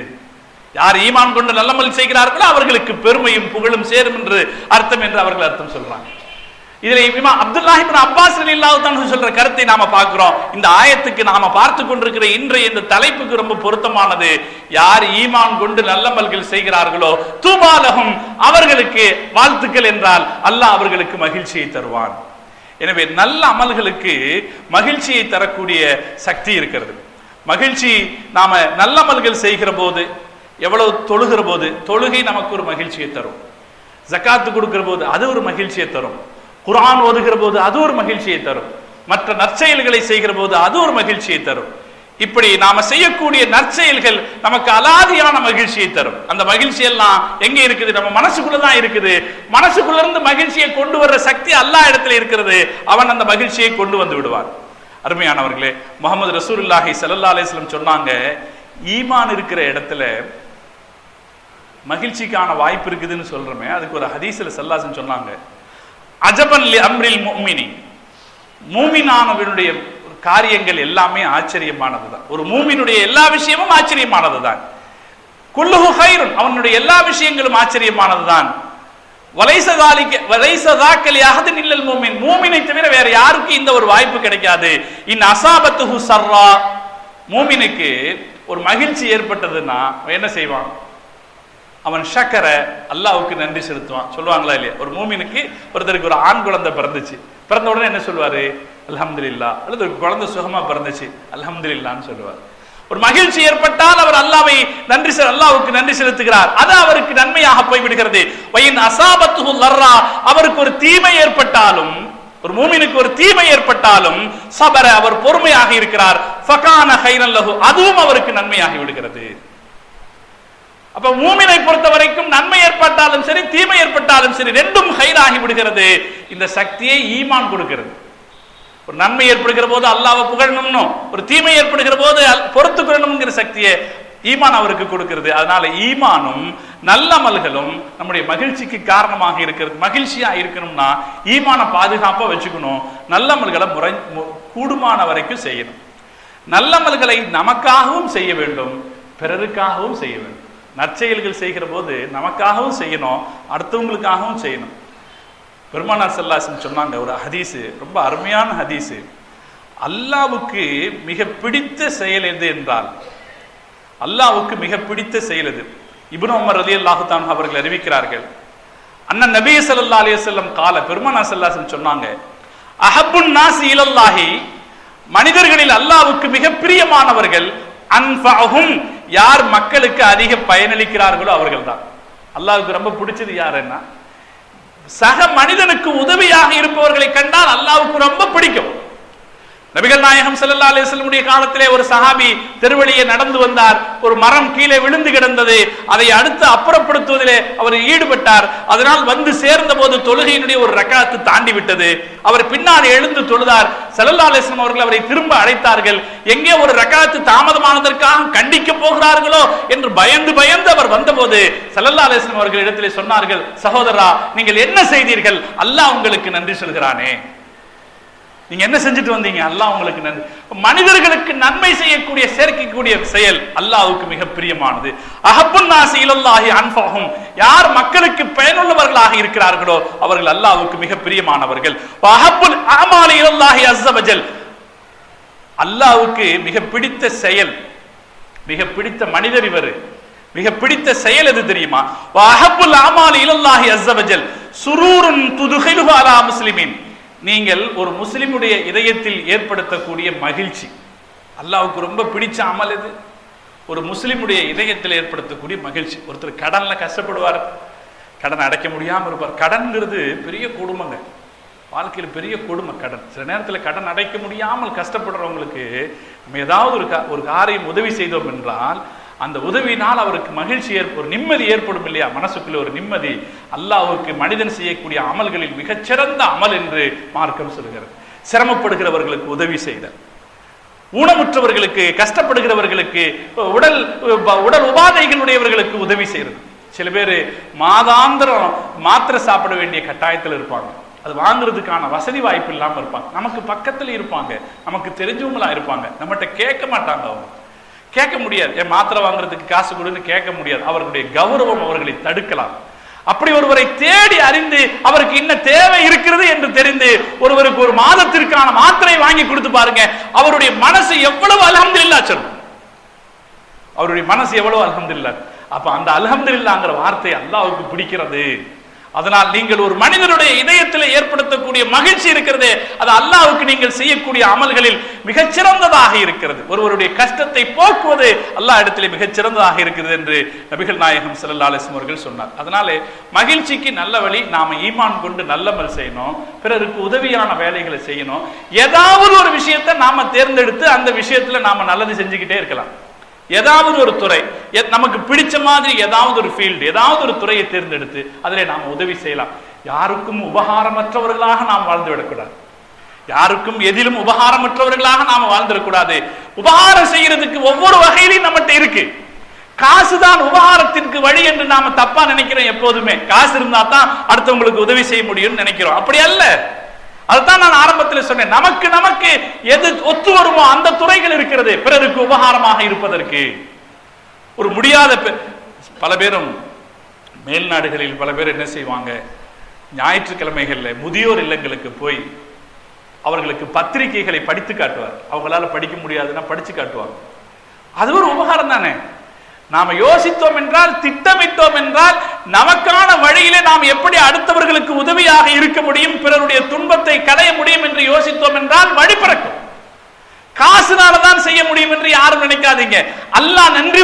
யார் ஈமான் கொண்டு நல்லமல் செய்கிறார்களோ அவர்களுக்கு பெருமையும் புகழும் சேரும் என்று அர்த்தம் என்று அவர்கள் அர்த்தம் சொல்றாங்க. இதுல இமாம் அப்துல்லாஹ் இப்னு அப்பாஸ் ரலியல்லாஹு தஆலா சொல்ற கருத்தை நாம பார்க்கிறோம். இந்த ஆயத்துக்கு நாம பார்த்து கொண்டிருக்கிற இன்றைய இந்த தலைப்புக்கு ரொம்ப பொருத்தமானது. யார் ஈமான் கொண்டு நல்லமல்கள் செய்கிறார்களோ தூபாலஹும், அவர்களுக்கு வாழ்த்துக்கள் என்றால் அல்லாஹ் அவர்களுக்கு மகிழ்ச்சியை தருவான். எனவே நல்ல அமல்களுக்கு மகிழ்ச்சியை தரக்கூடிய சக்தி இருக்கிறது. மகிழ்ச்சி, நாம நல்லமல்கள் செய்கிற போது, எவ்வளவு தொழுகிற போது தொழுகை நமக்கு ஒரு மகிழ்ச்சியை தரும். ஜகாத்து கொடுக்கிற போது அது ஒரு மகிழ்ச்சியை தரும். குர்ஆன் ஓதுகிற போது அது ஒரு மகிழ்ச்சியை தரும். மற்ற நற்செயல்களை செய்கிற போது அது ஒரு மகிழ்ச்சியை தரும். இப்படி நாம செய்யக்கூடிய நற்செயல்கள் நமக்கு அலாதியான மகிழ்ச்சியை தரும். அந்த மகிழ்ச்சி எல்லாம் எங்க இருக்குது? நம்ம மனசுக்குள்ளதான் இருக்குது. மனசுக்குள்ள இருந்து மகிழ்ச்சியை கொண்டு வர்ற சக்தி அல்லாஹ் இடத்துல இருக்கிறது. அவன் அந்த மகிழ்ச்சியை கொண்டு வந்து விடுவான். அருமையானவர்களே, முஹம்மது ரசூலுல்லாஹி ஸல்லல்லாஹு அலைஹி வஸல்லம் சொன்னாங்க, ஈமான் இருக்கிற இடத்துல மகிழ்ச்சிக்கான வாய்ப்பு இருக்குதுன்னு சொல்றோமே, அதுக்கு ஒரு ஹதீஸ்ல ஸல்லல்லாஹு சொன்னாங்க, அஜபன் லி அம்ரில் முஃமினி, மூமினானவனுடைய காரியங்கள் எல்லாமே ஆச்சரியமானதுதான். ஒரு மூமினுடைய எல்லா விஷயமும் ஆச்சரியமானதுதான். குல்லுஹு கைருன், அவனுடைய எல்லா விஷயங்களும் ஆச்சரியமானதுதான். மூமினை தவிர வேற யாருக்கு இந்த ஒரு வாய்ப்பு கிடைக்காது. இன் அசாபத்துஹு சர்ரா, மூமினுக்கு ஒரு மகிழ்ச்சி ஏற்பட்டதுன்னா என்ன செய்வான்? அவன் ஷக்கர, அல்லாஹ்வுக்கு நன்றி செலுத்துவான். சொல்லுவாங்களா இல்லையா? ஒரு மூமினுக்கு, ஒருத்தருக்கு ஒரு ஆண் குழந்தை பிறந்துச்சு, பிறந்த உடனே என்ன சொல்லுவாரு? அல்ஹம்துலில்லாஹ். அல்லது ஒரு குழந்தை சுகமா பிறந்துச்சு, அல்ஹம்துலில்லாஹ்னு சொல்லுவார். ஒரு மகிழ்ச்சி ஏற்பட்டால் அவர் அல்லாஹ்வுக்கு நன்றி செலுத்துகிறார். அது அவருக்கு நன்மையாக போய்விடுகிறது. வயின் அசாபத்துஹு லர்ரா, அவருக்கு ஒரு தீமை ஏற்பட்டாலும், ஒரு மூமினுக்கு ஒரு தீமை ஏற்பட்டாலும் சபர, அவர் பொறுமையாக இருக்கிறார். ஃபகான கைரன் லஹு, அதுவும் அவருக்கு நன்மையாகி விடுகிறது. அப்ப மூமினை பொறுத்த வரைக்கும் நன்மை ஏற்பட்டாலும் சரி தீமை ஏற்பட்டாலும் சரி ரெண்டும் கைராகி விடுகிறது. இந்த சக்தியை ஈமான் கொடுக்கிறது. ஒரு நன்மை ஏற்படுகிற போது அல்லாஹ்வை புகழணும்னு, ஒரு தீமை ஏற்படுகிற போது பொறுத்துக்கொள்ளணும்ங்கிற சக்தியை ஈமான் அவருக்கு கொடுக்கிறது. அதனால ஈமானும் நல்லமல்களும் நம்முடைய மகிழ்ச்சிக்கு காரணமாக இருக்கிறது. மகிழ்ச்சியா இருக்கணும்னா ஈமான பாதுகாப்பா வச்சுக்கணும், நல்லமல்களை கூடுமான வரைக்கும் செய்யணும். நல்லமல்களை நமக்காகவும் செய்ய வேண்டும், பிறருக்காகவும் செய்ய வேண்டும். நற்செயல்கள் செய்கிற போது நமக்காகவும் செய்யணும், அடுத்தவங்களுக்காகவும் செய்யணும். பெருமானார் ஸல்லல்லாஹு அலைஹி வஸல்லம் சொன்னாங்க ஒரு ஹதீஸ், ரொம்ப அருமையான ஹதீஸ். அல்லாஹ்வுக்கு மிக பிடித்த செயல் எது என்றால், அல்லாஹ்வுக்கு மிக பிடித்த செயல் எது? இப்னு உமர் ரலியல்லாஹு தஆலா அவர்கள் அறிவிக்கிறார்கள், அண்ணன் நபி ஸல்லல்லாஹு அலைஹி வஸல்லம் கால, பெருமானார் ஸல்லல்லாஹு அலைஹி வஸல்லம் சொன்னாங்க, அஹப்புன் நாஸி இலல்லாஹி, மனிதர்களில் அல்லாஹ்வுக்கு மிக பிரியமானவர்கள் அன்ஃபஅஹும், யார் மக்களுக்கு அதிக பயனளிக்கிறார்களோ அவர்கள்தான். அல்லாஹ்வுக்கு ரொம்ப பிடிச்சது யாருன்னா, சக மனிதனுக்கு உதவியாக இருப்பவர்களை கண்டால் அல்லாஹ்வுக்கு ரொம்ப பிடிக்கும். நபிகள் நாயகம் ஸல்லல்லாஹு அலைஹி வஸல்லம் உடைய காலத்திலே ஒரு சஹாபி தெருவழியே நடந்து வந்தார். ஒரு மரம் கீழே விழுந்து கிடந்தது. அதை அடுத்து அப்புறப்படுத்துவதிலே அவர் ஈடுபட்டார். அதனால் வந்து சேர்ந்த போது தொழுகையினுடைய ஒரு ரக்காத்து தாண்டி விட்டது. அவர் பின்னால் எழுந்து தொழுதார். ஸல்லல்லாஹு அலைஹி வஸல்லம் அவர்கள் அவரை திரும்ப அழைத்தார்கள். எங்கே ஒரு ரக்காத்து தாமதமானதற்காக கண்டிக்க போகிறார்களோ என்று பயந்து பயந்து அவர் வந்தபோது ஸல்லல்லாஹு அலைஹி வஸல்லம் அவர்கள் இடத்திலே சொன்னார்கள், சகோதரா, நீங்கள் என்ன செய்தீர்கள்? அல்லாஹ் உங்களுக்கு நன்றி சொல்கிறானே, நீங்க என்ன செஞ்சுட்டு வந்தீங்க? அல்லாஹ் உங்களுக்கு நன்றி. மனிதர்களுக்கு நன்மை செய்யக்கூடிய சேர்க்கக்கூடிய செயல் அல்லாஹ்வுக்கு மிக பிரியமானது. அஹப்புன் நாஸி இலல்லாஹி அன்ஃபஹும், யார் மக்களுக்கு பயனுள்ளவர்களாக இருக்கிறார்களோ அவர்கள் அல்லாஹ்வுக்கு மிக பிரியமானவர்கள். அஹப்புல் அமாலி இலல்லாஹி அஸ்ஸ வஜல், அல்லாஹ்வுக்கு மிக பிடித்த செயல், மிக பிடித்த மனிதர் இவர், மிக பிடித்த செயல் எது தெரியுமா? அஹப்புல் அமாலி இலல்லாஹி அஸ்ஸ வஜல் சுரூருன் துதுகிலுஹு அலா முஸ்லிமீன், நீங்கள் ஒரு முஸ்லிமுடைய இதயத்தில் ஏற்படுத்தக்கூடிய மகிழ்ச்சி. அல்லாஹ்வுக்கு ரொம்ப பிடிச்ச அமல் எது? ஒரு முஸ்லிமுடைய இதயத்தில் ஏற்படுத்தக்கூடிய மகிழ்ச்சி. ஒருத்தர் கடன்ல கஷ்டப்படுவார், கடன் அடைக்க முடியாம இருப்பார். கடன்கிறது பெரிய கொடுமைங்க, வாழ்க்கையில் பெரிய கொடுமை கடன். சில நேரத்தில் கடன் அடைக்க முடியாமல் கஷ்டப்படுறவங்களுக்கு நம்ம ஏதாவது ஒரு காரியம் உதவி செய்தோம் என்றால் அந்த உதவியினால் அவருக்கு மகிழ்ச்சி ஒரு நிம்மதி ஏற்படும் இல்லையா? மனசுக்குள்ள ஒரு நிம்மதி. அல்லாஹ்வுக்கு மனிதன் செய்யக்கூடிய அமல்களில் மிகச்சிறந்த அமல் என்று மார்க்கம் சொல்கிறது. சிரமப்படுகிறவர்களுக்கு உதவி செய்தல், ஊனமுற்றவர்களுக்கு, கஷ்டப்படுகிறவர்களுக்கு, உடல் உபாதைகளுடையவர்களுக்கு உதவி செய்யறது. சில பேர் மாதாந்திரம் மாத்திரை சாப்பிட வேண்டிய கட்டாயத்தில் இருப்பாங்க. அது வாங்குறதுக்கான வசதி வாய்ப்பு இல்லாமல் இருப்பாங்க. நமக்கு பக்கத்தில் இருப்பாங்க, நமக்கு தெரிஞ்சவங்களா இருப்பாங்க, நம்மகிட்ட கேட்க மாட்டாங்க. அவங்க கேட்க முடியாது, என் மாத்திரை வாங்குறதுக்கு காசு கொடுன்னு கேட்க முடியாது. அவர்களுடைய கௌரவம் அவர்களை தடுக்கலாம். அப்படி ஒருவரை தேடி அறிந்து அவருக்கு என்ன தேவை இருக்கிறது என்று தெரிந்து ஒருவருக்கு ஒரு மாதத்திற்கான மாத்திரை வாங்கி கொடுத்து பாருங்க, அவருடைய மனசு எவ்வளவு அல்ஹம்துலில்லாஹ் சொல்லும், அவருடைய மனசு எவ்வளவு அல்ஹம்துலில்லாஹ். அப்ப அந்த அல்ஹம்துலில்லாஹ்ங்கிற வார்த்தை அல்லாஹ்வுக்கு பிடிக்கிறது. அதனால் நீங்கள் ஒரு மனிதனுடைய இதயத்தில் ஏற்படுத்தக்கூடிய மகிழ்ச்சி இருக்கிறது, அது அல்லாஹ்வுக்கு நீங்கள் செய்யக்கூடிய அமல்களில் மிகச்சிறந்ததாக இருக்கிறது. ஒருவருடைய கஷ்டத்தை போக்குவது அல்லாஹ் இடத்திலே மிகச்சிறந்ததாக இருக்கிறது என்று நபிகள் நாயகம் ஸல்லல்லாஹு அலைஹி வஸல்லம் அவர்கள் சொன்னார். அதனாலே மகிழ்ச்சிக்கு நல்ல வழி, நாம ஈமான் கொண்டு நல்லமல் செய்யணும், பிறருக்கு உதவியான வேலைகளை செய்யணும். ஏதாவது ஒரு விஷயத்தை நாம தேர்ந்தெடுத்து அந்த விஷயத்துல நாம நல்லது செஞ்சுக்கிட்டே இருக்கலாம். ஏதாவது ஒரு துறை, நமக்கு பிடிச்ச மாதிரி ஏதாவது ஒரு ஃபீல்டு, ஏதாவது ஒரு துறையை தேர்ந்தெடுத்து அதிலே நாம் உதவி செய்யலாம். யாருக்கும் உபகாரமற்றவர்களாக நாம் வாழ்ந்து விடக்கூடாது, யாருக்கும் எதிலும் உபகாரமற்றவர்களாக நாம் வாழ்ந்துடக்கூடாது. உபகாரம் செய்யறதுக்கு ஒவ்வொரு வகையிலையும் நம்மகிட்ட இருக்கு. காசுதான் உபகாரத்திற்கு வழி என்று நாம தப்பா நினைக்கிறோம். எப்போதுமே காசு இருந்தா தான் அடுத்தவங்களுக்கு உதவி செய்ய முடியும்னு நினைக்கிறோம். அப்படி அல்ல. அதுதான் நான் ஆரம்பத்தில் சொன்னேன், நமக்கு நமக்கு எது ஒத்து வருமோ அந்த துறைகள் இருக்கிறது பிறருக்கு உபகாரமாக இருப்பதற்கு. ஒரு முடியாத பல பேரும் மேல்நாடுகளில் பல பேர் என்ன செய்வாங்க, ஞாயிற்றுக்கிழமைகள்ல முதியோர் இல்லங்களுக்கு போய் அவர்களுக்கு பத்திரிகைகளை படித்து காட்டுவார். அவங்களால படிக்க முடியாதுன்னா படிச்சு காட்டுவாங்க. அது ஒரு உபகாரம் தானே. நாம யோசித்தோம் என்றால், திட்டமிட்டோம் என்றால், நமக்கான வழியிலே நாம் எப்படி அடுத்தவர்களுக்கு உதவியாக இருக்க முடியும், பிறருடைய துன்பத்தை களைய முடியும் என்று யோசித்தோம் என்றால் வழி பிறக்கும். காசுனாலதான் செய்ய முடியும் என்று யாரும் நினைக்காதீங்க. அல்லாஹ் நன்றி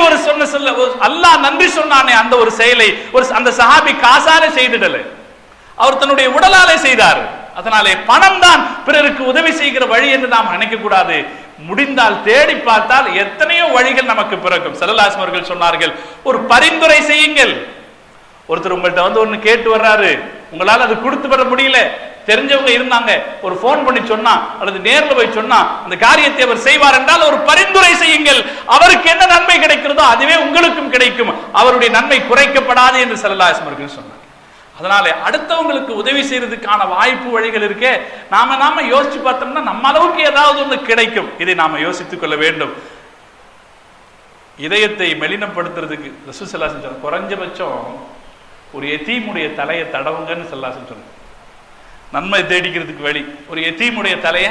அல்லாஹ் நன்றி சொன்னானே அந்த ஒரு செயலை அந்த சஹாபி காசாலே செய்திடல, அவர் தன்னுடைய உடலாலே செய்தார். அதனாலே பணம் தான் பிறருக்கு உதவி செய்கிற வழி என்று நாம் நினைக்க கூடாது. முடிந்தால் தேடி பார்த்தால் எத்தனையோ வழிகள் நமக்கு பிறக்கும். ஸல்லல்லாஹு அலைஹி வஸல்லம் சொன்னார்கள், ஒரு பரிந்துரை செய்யுங்கள். ஒருத்தர் உங்கள்கிட்ட வந்து ஒண்ணு கேட்டு வர்றாரு, உங்களால் அது கொடுத்து வர முடியல, தெரிஞ்சவங்க இருந்தாங்க, ஒரு போன் பண்ணி சொன்னா அல்லது நேர்ல போய் சொன்னா அந்த காரியத்தை அவர் செய்வார் என்றால் ஒரு பரிந்துரை செய்யுங்கள். அவருக்கு என்ன நன்மை கிடைக்கிறதோ அதுவே உங்களுக்கும் கிடைக்கும், அவருடைய நன்மை குறைக்கப்படாது என்று ஸல்லல்லாஹு அலைஹி வஸல்லம் சொன்னார். அதனால அடுத்தவங்களுக்கு உதவி செய்யறதுக்கான வாய்ப்பு வழிகள் இருக்கே, நாம யோசிச்சு பார்த்தோம்னா நம்ம அளவுக்கு ஏதாவது ஒன்று கிடைக்கும். இதை நாம யோசித்துக் கொள்ள வேண்டும். இதயத்தை மெலினப்படுத்துறதுக்கு ரசூல் ஸல்லல்லாஹு அலைஹி வஸல்லம் குறைஞ்சபட்சம் ஒரு எத்தீமுடைய தலையை தடவுங்கன்னு ஸல்லல்லாஹு அலைஹி வஸல்லம் சொன்னாங்க. நன்மை தேடிக்கிறதுக்கு வழி, ஒரு எத்தீமுடைய தலையை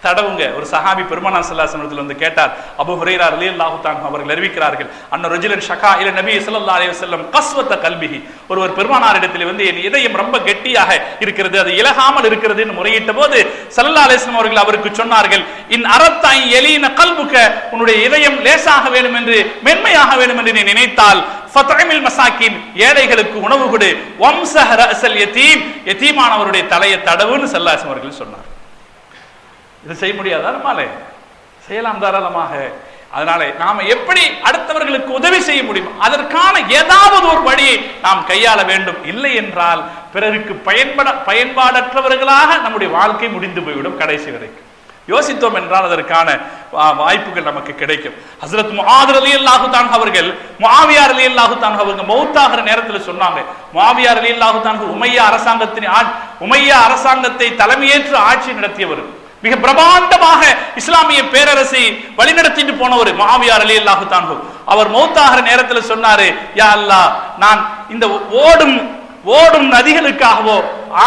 தடவுங்க. ஒரு சஹாபி பெருமானார் ஸல்லல்லாஹு அலைஹி வஸல்லம் வந்து கேட்டார். அபூ ஹுரைரா ரலியல்லாஹு தஆலா அவர்கள் அறிவிக்கிறார்கள், அன்ன ரஜுலன் ஷகா இல நபி ஸல்லல்லாஹு அலைஹி வஸல்லம் கஸ்வத கல்பிஹி, ஒருவர் பெருமானாரிடத்தில் வந்து என் இதயம் ரொம்ப கெட்டியாக இருக்கிறது, அது இலகாமல் இருக்கிறது என்று முறையிட்ட போது ஸல்லல்லாஹு அலைஹி வஸல்லம் அவர்கள் அவருக்கு சொன்னார்கள், இன் அரத்தை எலீன கல்புக, உன்னுடைய இதயம் லேசாக வேண்டும் என்று, மென்மையாக வேண்டும் என்று நீ நினைத்தால் ஃபத்இமில் மசாகின், ஏழைகளுக்கு உணவு கொடு, வம்ஸஹ ரஅஸல் யதீம், யதீமானவருடைய தலையை தடவுன்னு ஸல்லல்லாஹு அலைஹி வஸல்லம் அவர்கள் சொன்னார். இது செய்ய முடியாதா? நம்மாலே செய்யலாம் தாராளமாக. அதனால நாம எப்படி அடுத்தவர்களுக்கு உதவி செய்ய முடியும், அதற்கான ஏதாவது ஒரு வழியை நாம் கையாள வேண்டும். இல்லை என்றால் பிறருக்கு பயன்பாடற்றவர்களாக நம்முடைய வாழ்க்கை முடிந்து போய்விடும். கடைசி வரைக்கும் யோசித்தோம் என்றால் அதற்கான வாய்ப்புகள் நமக்கு கிடைக்கும். ஹஸ்ரத் முஆத் ரலியல்லாஹு தஆலா அவர்கள் முஆவியா ரலியல்லாஹு தஆலா அவர்கள் மௌத்தாகிற நேரத்தில் சொன்னாங்க, முஆவியா ரலியல்லாஹு தஆலா உமையா அரசாங்கத்தை தலைமையேற்று ஆட்சி நடத்தியவர், மிக பிரமாண்டமாக இஸ்லாமிய பேரரசை வழிநடத்திட்டு போனவர் முஆவியா ரலியல்லாஹு தஆலா. அவர் மௌத்தாகிற நேரத்தில் சொன்னாரு, யா அல்லாஹ், நான் இந்த ஓடும் நதிகளுக்காகவோ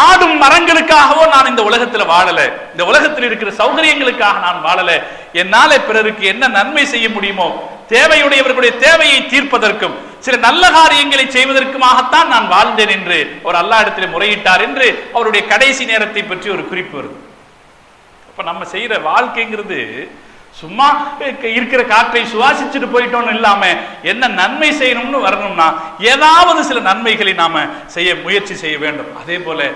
ஆடும் மரங்களுக்காகவோ நான் இந்த உலகத்தில் வாழல, இந்த உலகத்தில் இருக்கிற சௌகரியங்களுக்காக நான் வாழல, என்னால பிறருக்கு என்ன நன்மை செய்ய முடியுமோ, தேவையுடையவர்களுடைய தேவையை தீர்ப்பதற்கும் சில நல்ல காரியங்களை செய்வதற்குமாகத்தான் நான் வாழ்ந்தேன் என்று ஒரு அல்லாஹ் இடத்தில் முறையிட்டார் என்று அவருடைய கடைசி நேரத்தை பற்றி ஒரு குறிப்பு வருது. அப்ப நம்ம செய்யற வாழ்க்கைங்கிறது சும்மா இருக்கிற காற்றை சுவாசிச்சுட்டு போயிட்டோம்னு இல்லாம என்ன நன்மை செய்யணும்னு வரணும்னா ஏதாவது சில நன்மைகளை நாம முயற்சி செய்ய வேண்டும். அதே போல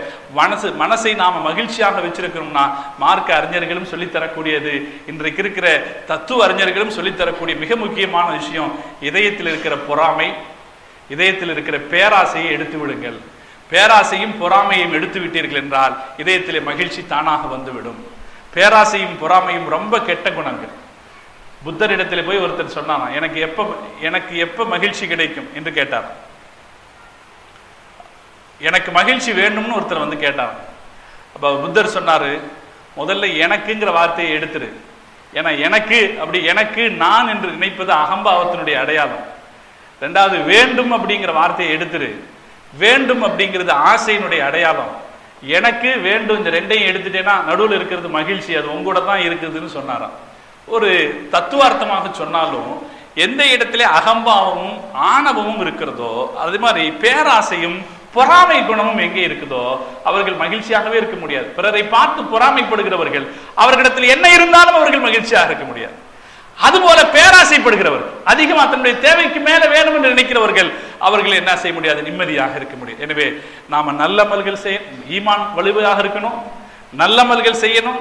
மனசை நாம மகிழ்ச்சியாக வச்சிருக்கணும்னா மார்க்க அறிஞர்களும் சொல்லித்தரக்கூடியது, இன்றைக்கு இருக்கிற தத்துவ அறிஞர்களும் சொல்லித்தரக்கூடிய மிக முக்கியமான விஷயம், இதயத்தில் இருக்கிற பொறாமை, இதயத்தில் இருக்கிற பேராசையை எடுத்து விடுங்கள். பேராசையும் பொறாமையும் எடுத்து விட்டீர்கள் என்றால் இதயத்திலே மகிழ்ச்சி தானாக வந்துவிடும். பேராசையும் பொறாமையும் ரொம்ப கெட்ட குணங்கள். புத்தரிடத்தில் போய் ஒருத்தர் சொன்னானா, எனக்கு எப்ப மகிழ்ச்சி கிடைக்கும் என்று கேட்டார். எனக்கு மகிழ்ச்சி வேண்டும்னு ஒருத்தர் வந்து கேட்டார். அப்ப புத்தர் சொன்னாரு, முதல்ல எனக்குங்கிற வார்த்தையை எடுத்துரு. ஏன்னா எனக்கு நான் என்று நினைப்பது அகம்பாவத்தினுடைய அடையாளம். ரெண்டாவது, வேண்டும் அப்படிங்கிற வார்த்தையை எடுத்துரு. வேண்டும் அப்படிங்கிறது ஆசையினுடைய அடையாளம். எனக்கு வேண்டும், இந்த ரெண்டையும் எடுத்துட்டேன்னா நடுவில் இருக்கிறது மகிழ்ச்சி, அது உங்களோட தான் இருக்குதுன்னு சொன்னாராம். ஒரு தத்துவார்த்தமாக சொன்னாலும் எந்த இடத்துல அகம்பாவமும் ஆணவமும் இருக்கிறதோ, அதே மாதிரி பேராசையும் பொறாமை குணமும் எங்கே இருக்குதோ அவர்கள் மகிழ்ச்சியாகவே இருக்க முடியாது. பிறரை பார்த்து பொறாமைப்படுகிறவர்கள் அவர்களிடத்தில் என்ன இருந்தாலும் அவர்கள் மகிழ்ச்சியாக இருக்க முடியாது. அதுபோல பேராசைப்படுகிறவர், அதிகமாக தன்னுடைய தேவைக்கு மேல வேணும் என்று நினைக்கிறவர்கள் அவர்கள் என்ன செய்ய முடியாது, நிம்மதியாக இருக்க முடியும். எனவே நாம நல்லமல்கள் ஈமான் வலுவாக இருக்கணும், நல்லமல்கள் செய்யணும்.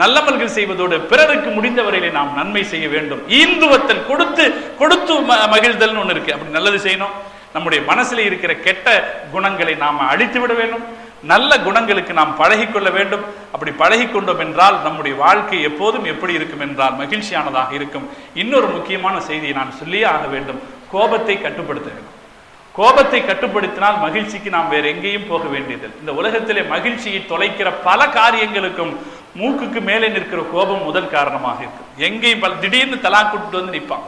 நல்லமல்கள் செய்வதோடு பிறருக்கு முடிந்தவரையிலே நாம் நன்மை செய்ய வேண்டும். ஈந்துவத்தல், கொடுத்து மகிழ்தல்னு ஒண்ணு இருக்கு. அப்படி நல்லது செய்யணும். நம்முடைய மனசில் இருக்கிற கெட்ட குணங்களை நாம் அழித்து விட வேண்டும். நல்ல குணங்களுக்கு நாம் பழகிக்கொள்ள வேண்டும். அப்படி பழகிக்கொண்டோம் என்றால் நம்முடைய வாழ்க்கை எப்போதும் எப்படி இருக்கும் என்றால் மகிழ்ச்சியானதாக இருக்கும். இன்னொரு முக்கியமான செய்தியை நான் சொல்லியே ஆக வேண்டும். கோபத்தை கட்டுப்படுத்த வேண்டும். கோபத்தை கட்டுப்படுத்தினால் மகிழ்ச்சிக்கு நாம் வேற எங்கேயும் போக வேண்டியது. இந்த உலகத்திலே மகிழ்ச்சியை தொலைக்கிற பல காரியங்களுக்கும் மூக்குக்கு மேலே நிற்கிற கோபம் முதல் காரணமாக இருக்கு. எங்கேயும் திடீர்னு தலாக் விட்டுட்டு வந்து நிற்பாங்க.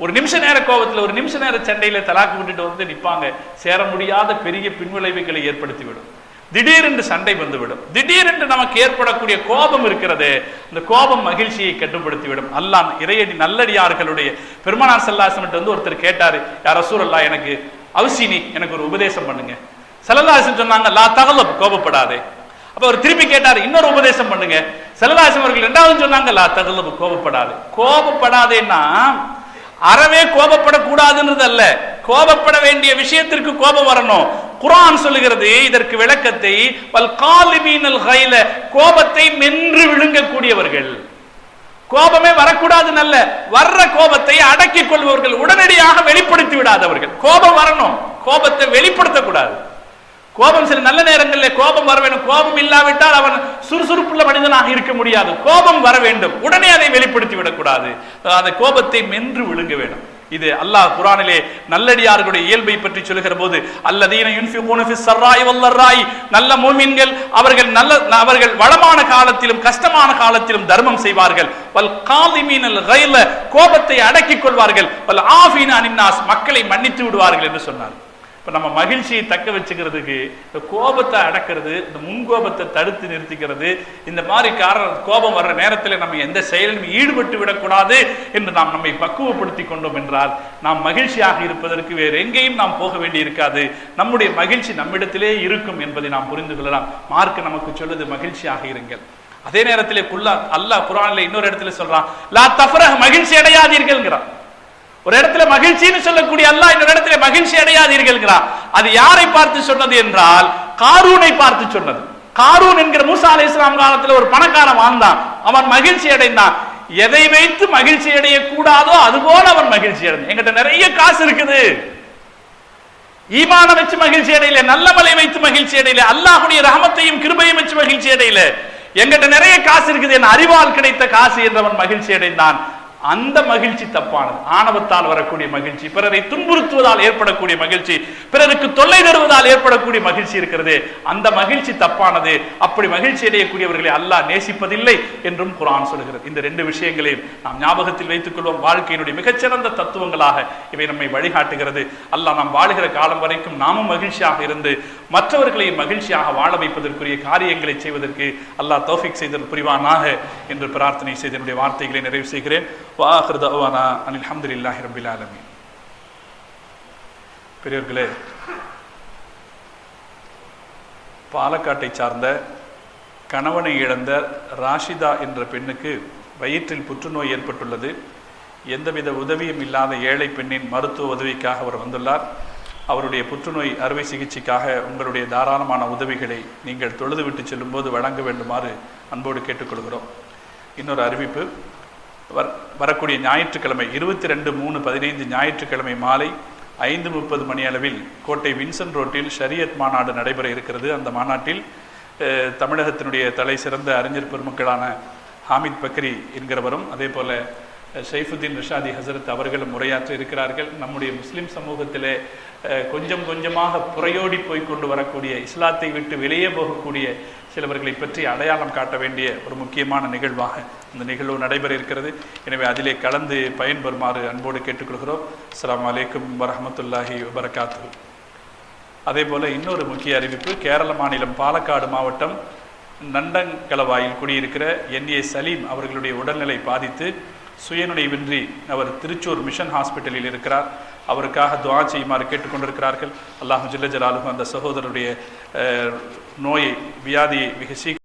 ஒரு நிமிஷ நேர கோபத்தில், ஒரு நிமிஷ நேர சண்டையில தலாக்கு விட்டுட்டு வந்து நிற்பாங்க. சேர முடியாத பெரிய பின்விளைவுகளை ஏற்படுத்திவிடும். திடீரென்று சண்டை வந்துவிடும். திடீரென்று நமக்கு ஏற்படக்கூடிய கோபம் இருக்கிறது, இந்த கோபம் மகிழ்ச்சியை கட்டுப்படுத்திவிடும். அல்லாஹ் இறையடி நல்லடியார்களுடைய பெருமானார் ஸல்லல்லாஹு அலைஹி வஸல்லம் வந்து ஒருத்தர் கேட்டாரு, யா ரசூலல்லாஹ், எனக்கு அவசினி, எனக்கு ஒரு உபதேசம் பண்ணுங்க. ஸல்லல்லாஹு அலைஹி வஸல்லம் சொன்னாங்க, லா தகலப், கோபப்படாதே. அப்ப அவர் திருப்பி கேட்டாரு, இன்னொரு உபதேசம் பண்ணுங்க. ஸல்லல்லாஹு அலைஹி வஸல்லம் அவர்கள் இரண்டாவது சொன்னாங்க, லா தகலப், கோபப்படாதே. கோபப்படாதேன்னா அறவே கோபப்படக்கூடாதுன்றது அல்ல, கோபப்பட வேண்டிய விஷயத்திற்கு கோபம் வரணும். குர்ஆன் சொல்லுகிறது இதற்கு விளக்கத்தை, வல் காலிமீனல் கைல, கோபத்தை மென்று விழுங்கக்கூடியவர்கள். கோபமே வரக்கூடாது, நல்ல வர்ற கோபத்தை அடக்கிக் கொள்பவர்கள், உடனடியாக வெளிப்படுத்தி விடாதவர்கள். கோபம் வரணும், கோபத்தை வெளிப்படுத்தக்கூடாது. கோபம் சில நல்ல நேரங்களில் கோபம் வர வேண்டும். கோபம் இல்லாவிட்டால் அவன் சுறுசுறுப்புள்ள மனிதனாக இருக்க முடியாது. கோபம் வர வேண்டும், உடனே அதை வெளிப்படுத்தி விடக்கூடாது. அந்த கோபத்தை மென்று விழுங்க வேண்டும். இது அல்லாஹ் குர்ஆனிலே நல்லடியார்களுடைய இயல்பை பற்றி சொல்லுகிற போது, அல்லதீன யுன்ஃபிகூன ஃபிஸ் ஸர்ராஇ வல் ضراஇ, நல்ல மூமின்கள் அவர்கள் வளமான காலத்திலும் கஷ்டமான காலத்திலும் தர்மம் செய்வார்கள். வல் காலிமீனல் கைல, கோபத்தை அடக்கிக் கொள்வார்கள். வல் ஆஃபீன அனின் நாஸ், மக்களை மன்னித்து விடுவார்கள் என்று சொன்னார். இப்ப நம்ம மகிழ்ச்சியை தக்க வச்சுக்கிறதுக்கு இந்த கோபத்தை அடக்கிறது, இந்த முன்கோபத்தை தடுத்து நிறுத்திக்கிறது, இந்த மாதிரி கோபம் வர்ற நேரத்தில் நம்ம எந்த செயலிலும் ஈடுபட்டு விடக்கூடாது என்று நாம் நம்மை பக்குவப்படுத்தி கொண்டோம் என்றால் நாம் மகிழ்ச்சியாக இருப்பதற்கு வேறு எங்கேயும் நாம் போக வேண்டி இருக்காது. நம்முடைய மகிழ்ச்சி நம்மிடத்திலே இருக்கும் என்பதை நாம் புரிந்து கொள்ளலாம். மார்க் நமக்கு சொல்லுது, மகிழ்ச்சியாக இருங்கள். அதே நேரத்திலே அல்லாஹ் குர்ஆனிலே இன்னொரு இடத்துல சொல்றான், லா தஃப்ரஹ், மகிழ்ச்சி அடையாதீர்கள்ங்கிறான். ஒரு இடத்துல மகிழ்ச்சின்னு சொல்லக்கூடிய அல்லாஹ் இன்னொரு இடத்துல மகிழ்ச்சி அடையாதீர்கள்ங்கிறான். அது யாரை பார்த்து சொன்னது என்றால் காரூனை பார்த்து சொன்னது. காரூன் என்கிற மூசா அலைஹிஸ்ஸலாம் காலத்துல ஒரு பணக்காரன் வாழ்ந்தான். அவன் மகிழ்ச்சி அடைந்தான். எதை வைத்து மகிழ்ச்சி அடைய கூடாதோ அதுபோல அவன் மகிழ்ச்சி அடைந்தான். என்கிட்ட நிறைய காசு இருக்குது, ஈமான வச்சு மகிழ்ச்சி அடையல, நல்ல மலை வைத்து மகிழ்ச்சி அடையல, அல்லாஹ்வுடைய ரஹமத்தையும் கிருபையும் வச்சு மகிழ்ச்சி அடையல, என்கிட்ட நிறைய காசு இருக்குது, என் அறிவால் கிடைத்த காசு என்றவன் மகிழ்ச்சி அடைந்தான். அந்த மகிழ்ச்சி தப்பானது. ஆணவத்தால் வரக்கூடிய மகிழ்ச்சி, பிறரை துன்புறுத்துவதால் ஏற்படக்கூடிய மகிழ்ச்சி, பிறருக்கு தொல்லை தருவதால் ஏற்படக்கூடிய மகிழ்ச்சி இருக்கிறது, அந்த மகிழ்ச்சி தப்பானது. அப்படி மகிழ்ச்சி அடையக்கூடியவர்களை அல்லாஹ் நேசிப்பதில்லை என்றும் குர்ஆன் சொல்கிறது. இந்த ரெண்டு விஷயங்களையும் நாம் ஞாபகத்தில் வைத்துக் கொள்வோம். வாழ்க்கையினுடைய மிகச்சிறந்த தத்துவங்களாக இவை நம்மை வழிகாட்டுகிறது. அல்லாஹ் நாம் வாழுகிற காலம் வரைக்கும் நாமும் மகிழ்ச்சியாக இருந்து மற்றவர்களையும் மகிழ்ச்சியாக வாழ வைப்பதற்குரிய காரியங்களை செய்வதற்கு அல்லாஹ் தௌஃபீக் செய்தல் புரிவானாக என்று பிரார்த்தனை செய்து என்னுடைய வார்த்தைகளை நிறைவு செய்கிறேன். وآخر دعوانا أن الحمد لله رب العالمين. பெரியவர்களே, பாலக்காட்டை சார்ந்த கணவனை இழந்த ராஷிதா என்ற பெண்ணுக்கு வயிற்றில் புற்றுநோய் ஏற்பட்டுள்ளது. எந்தவித உதவியும் இல்லாத ஏழை பெண்ணின் மருத்துவ உதவிக்காக அவர் வந்துள்ளார். அவருடைய புற்றுநோய் அறுவை சிகிச்சைக்காக உங்களுடைய தாராளமான உதவிகளை நீங்கள் தொழுதுவிட்டு செல்லும்போது வழங்க வேண்டுமாறு அன்போடு கேட்டுக்கொள்கிறோம். இன்னொரு அறிவிப்பு, வரக்கூடிய ஞாயிற்றுக்கிழமை 22/3/15 ஞாயிற்றுக்கிழமை மாலை 5:30 மணி அளவில் கோட்டை வின்சென்ட் ரோட்டில் ஷரியத் மாநாடு நடைபெற இருக்கிறது. அந்த மாநாட்டில் தமிழகத்தினுடைய தலை சிறந்த அறிஞர் பெருமக்களான ஹாமித் பக்ரி என்கிறவரும் அதே போல ஷைஃபுத்தீன் ரிஷாதி ஹசரத் அவர்களும் உரையாற்ற இருக்கிறார்கள். நம்முடைய முஸ்லிம் சமூகத்திலே கொஞ்சம் கொஞ்சமாக புறையோடி போய்கொண்டு வரக்கூடிய, இஸ்லாத்தை விட்டு வெளியே போகக்கூடிய சிலவர்களை பற்றி அடையாளம் காட்ட வேண்டிய ஒரு முக்கியமான நிகழ்வாக இந்த நிகழ்வு நடைபெற இருக்கிறது. எனவே அதிலே கலந்து பயன்பெறுமாறு அன்போடு கேட்டுக்கொள்கிறோம். அஸ்ஸலாமு அலைக்கும் வரஹ்மத்துல்லாஹி வபரகாத்துஹு. அதே போல இன்னொரு முக்கிய அறிவிப்பு, கேரள மாநிலம் பாலக்காடு மாவட்டம் நண்டங்கலவாயில் குடியிருக்கிற NA சலீம் அவர்களுடைய உடல்நிலை பாதித்து சுயநினைவின்றி அவர் திருச்சூர் மிஷன் ஹாஸ்பிட்டலில் இருக்கிறார். அவருக்காக துஆ செய்யுமாறு கேட்டுக்கொண்டிருக்கிறார்கள். அல்லாஹ் ஜல்ல ஜலாலுஹு அந்த சகோதரருடைய வியாதியை மிக